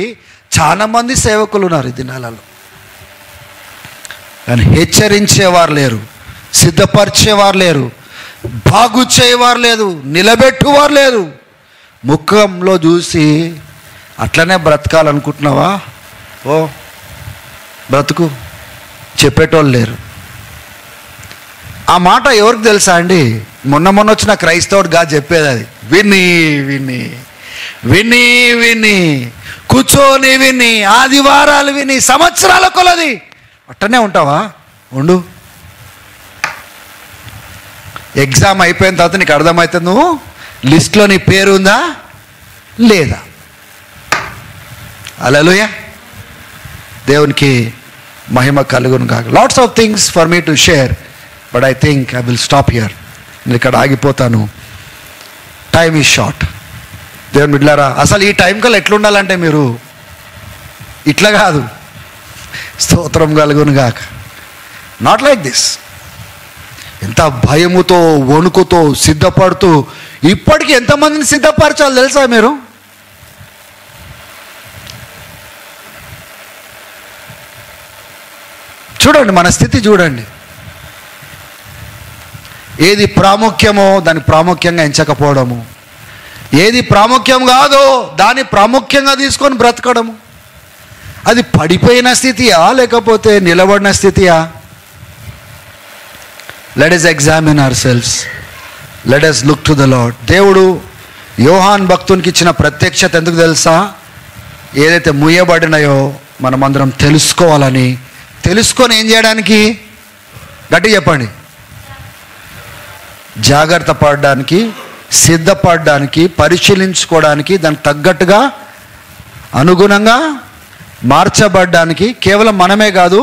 చాలా మంది సేవకులు ఉన్నారు ఈ దినాలలో. కానీ హెచ్చరించేవారు లేరు, సిద్ధపరిచేవారు లేరు. బాగు చేయవారు లేదు, నిలబెట్టువారు లేదు. ముఖంలో చూసి అట్లనే బ్రతకాలనుకుంటున్నావా? ఓ బ్రతుకు, చెప్పేటోళ్ళు లేరు. ఆ మాట ఎవరికి తెలుసా అండి? మొన్న వచ్చిన క్రైస్తవుడు కాదు చెప్పేది అది. విని విని విని విని కూర్చొని విని ఆదివారాలు విని సంవత్సరాల కొలది అట్టనే ఉంటావా? ఉండు. ఎగ్జామ్ అయిపోయిన తర్వాత నీకు అర్థమవుతుంది నువ్వు లిస్ట్లో నీ పేరు ఉందా లేదా. హల్లెలూయా, దేవునికి మహిమ కలుగును కాక. Lots of things for me to share, but I think I will stop here. నేను ఇక్కడ ఆగిపోతాను. Time is short. దేవుని బిడ్డలారా, అసలు ఈ టైం కల్లా ఎట్లుండాలంటే మీరు ఇట్లా కాదు, స్తోత్రం కలుగును గాక. Not like this. ఎంత భయముతో వణుకుతో సిద్ధపడుతూ, ఇప్పటికీ ఎంతమందిని సిద్ధపరచాలి తెలుసా మీరు? చూడండి మన స్థితి చూడండి. ఏది ప్రాముఖ్యమో దాన్ని ప్రాముఖ్యంగా ఎంచకపోవడము, ఏది ప్రాముఖ్యం కాదో దాన్ని ప్రాముఖ్యంగా తీసుకొని బ్రతకడము. అది పడిపోయిన స్థితియా లేకపోతే నిలబడిన స్థితియా? Let us examine ourselves, let us look to the Lord. దేవుడు యోహాన్ భక్తునికి ఇచ్చిన ప్రత్యక్షత ఎందుకు తెలుసా? ఏదైతే ముయ్యబడినాయో మనమందరం తెలుసుకోవాలని. తెలుసుకొని ఏం చేయడానికి? గట్టి చెప్పండి. జాగ్రత్త పడడానికి, సిద్ధపడడానికి, పరిశీలించుకోవడానికి, దానికి తగ్గట్టుగా అనుగుణంగా మార్చబడ్డానికి. కేవలం మనమే కాదు,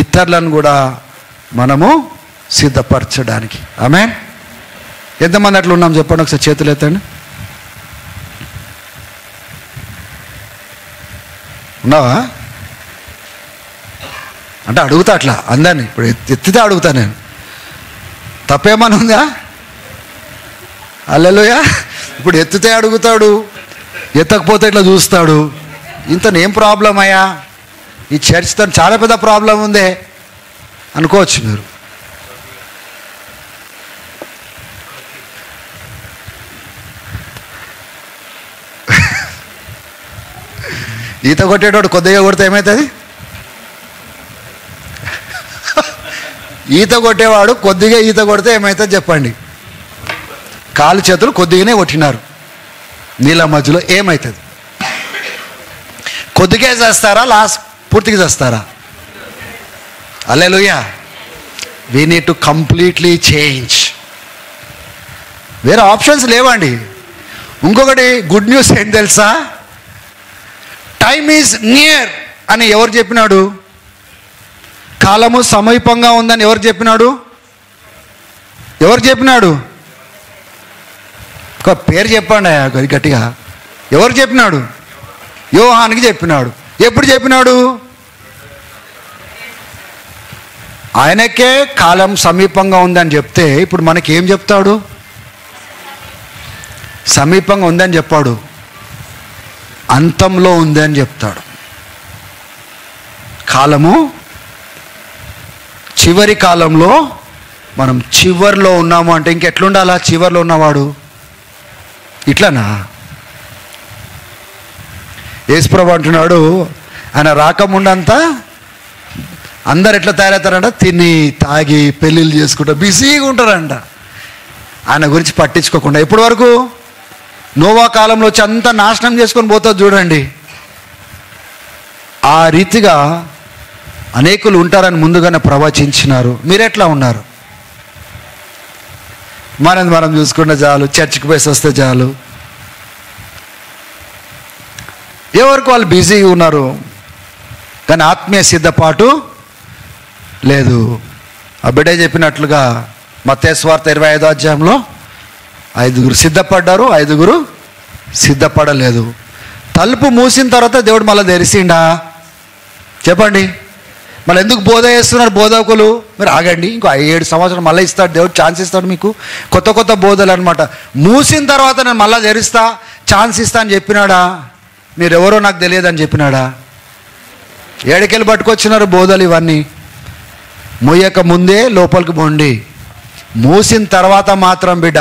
ఇతరులను కూడా మనము సిద్ధపరచడానికి. ఆమేన్. ఎంతమంది అట్లా ఉన్నాం చెప్పండి, ఒకసారి చేతులు ఎత్తండి. ఉన్నావా అంటే అడుగుతా అట్లా అందరినీ. ఇప్పుడు ఎత్తితే అడుగుతా నేను, తప్పేమని ఉందా? హల్లెలూయా. ఇప్పుడు ఎత్తితే అడుగుతాడు, ఎత్తకపోతే ఇట్లా చూస్తాడు. ఇంతనేం ప్రాబ్లం అయ్యా, ఈ చర్చ్తో చాలా పెద్ద ప్రాబ్లం ఉందే అనుకోవచ్చు మీరు. ఈత కొట్టేటోడు కొద్దిగా కొడితే ఏమవుతుంది? ఈత కొట్టేవాడు కొద్దిగా ఈత కొడితే ఏమవుతుంది చెప్పండి? కాలు చేతులు కొద్దిగానే కొట్టినారు నీళ్ళ మధ్యలో, ఏమవుతుంది? కొద్దిగా చేస్తారా లాస్ట్ పూర్తిగా చేస్తారా? హల్లెలూయా. We need to completely change. వేరే ఆప్షన్స్ లేవండి. ఇంకొకటి గుడ్ న్యూస్ ఏంటి తెలుసా? టైమ్ ఈజ్ నియర్ అని ఎవరు చెప్పినాడు? కాలము సమీపంగా ఉందని ఎవరు చెప్పినాడు? ఎవరు చెప్పినాడు? ఒక పేరు చెప్పండి గట్టిగా. ఎవరు చెప్పినాడు? యోహానికి చెప్పినాడు. ఎప్పుడు చెప్పినాడు? ఆయనకే కాలం సమీపంగా ఉందని చెప్తే ఇప్పుడు మనకి ఏం చెప్తాడు? సమీపంగా ఉందని చెప్పాడు, అంతంలో ఉందని చెప్తాడు. కాలము చివరి కాలంలో మనం చివర్లో ఉన్నాము అంటే ఇంకెట్లుండాలా? చివర్లో ఉన్నవాడు ఇట్లానా? యేసుప్రభు అంటున్నాడు, ఆయన రాకముందంతా అందరు ఎట్లా తయారవుతారంట? తిని తాగి పెళ్ళిళ్ళు చేసుకుంటా బిజీగా ఉంటారంట, ఆయన గురించి పట్టించుకోకుండా. ఎప్పటి వరకు? నోవా కాలంలో వచ్చి అంతా నాశనం చేసుకొని పోతుంది చూడండి. ఆ రీతిగా అనేకులు ఉంటారని ముందుగానే ప్రవచించినారు. మీరెట్లా ఉన్నారు? మనం చూసుకుంటే చాలు, చర్చికి పోయి వస్తే చాలు, ఎవరికి వాళ్ళు బిజీగా ఉన్నారు, కానీ ఆత్మీయ సిద్ధపాటు లేదు. ఆ బిడ్డ చెప్పినట్లుగా మత్తయి సువార్త 25వ అధ్యాయంలో 5 సిద్ధపడ్డారు, 5 సిద్ధపడలేదు. తలుపు మూసిన తర్వాత దేవుడు మళ్ళీ తెరిసిండా? చెప్పండి. మళ్ళీ ఎందుకు బోధ చేస్తున్నారు బోధకులు? మీరు ఆగండి, ఇంకో 7 సంవత్సరాలు మళ్ళీ ఇస్తాడు దేవుడు, ఛాన్స్ ఇస్తాడు మీకు. కొత్త కొత్త బోధలు అనమాట. మూసిన తర్వాత నేను మళ్ళీ తెరిస్తా, ఛాన్స్ ఇస్తా అని చెప్పినాడా? మీరెవరో నాకు తెలియదని చెప్పినాడా? ఏడుకెళ్ళి పట్టుకొచ్చినారు బోధలు ఇవన్నీ. మొయ్యక ముందే లోపలికి బొండి. మూసిన తర్వాత మాత్రం బిడ్డ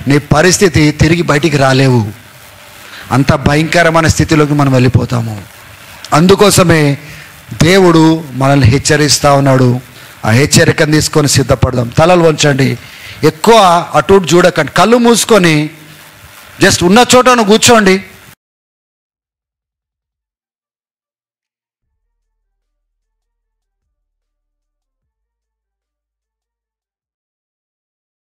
నీ పరిస్థితి తిరిగి బయటికి రాలేవు. అంత భయంకరమైన స్థితిలోకి మనం వెళ్ళిపోతాము. అందుకోసమే దేవుడు మనల్ని హెచ్చరిస్తూ ఉన్నాడు. ఆ హెచ్చరికను తీసుకొని సిద్ధపడదాం. తలలు వంచండి, ఎక్కువ అటు చూడకండి, కళ్ళు మూసుకొని జస్ట్ ఉన్న చోటను కూర్చోండి.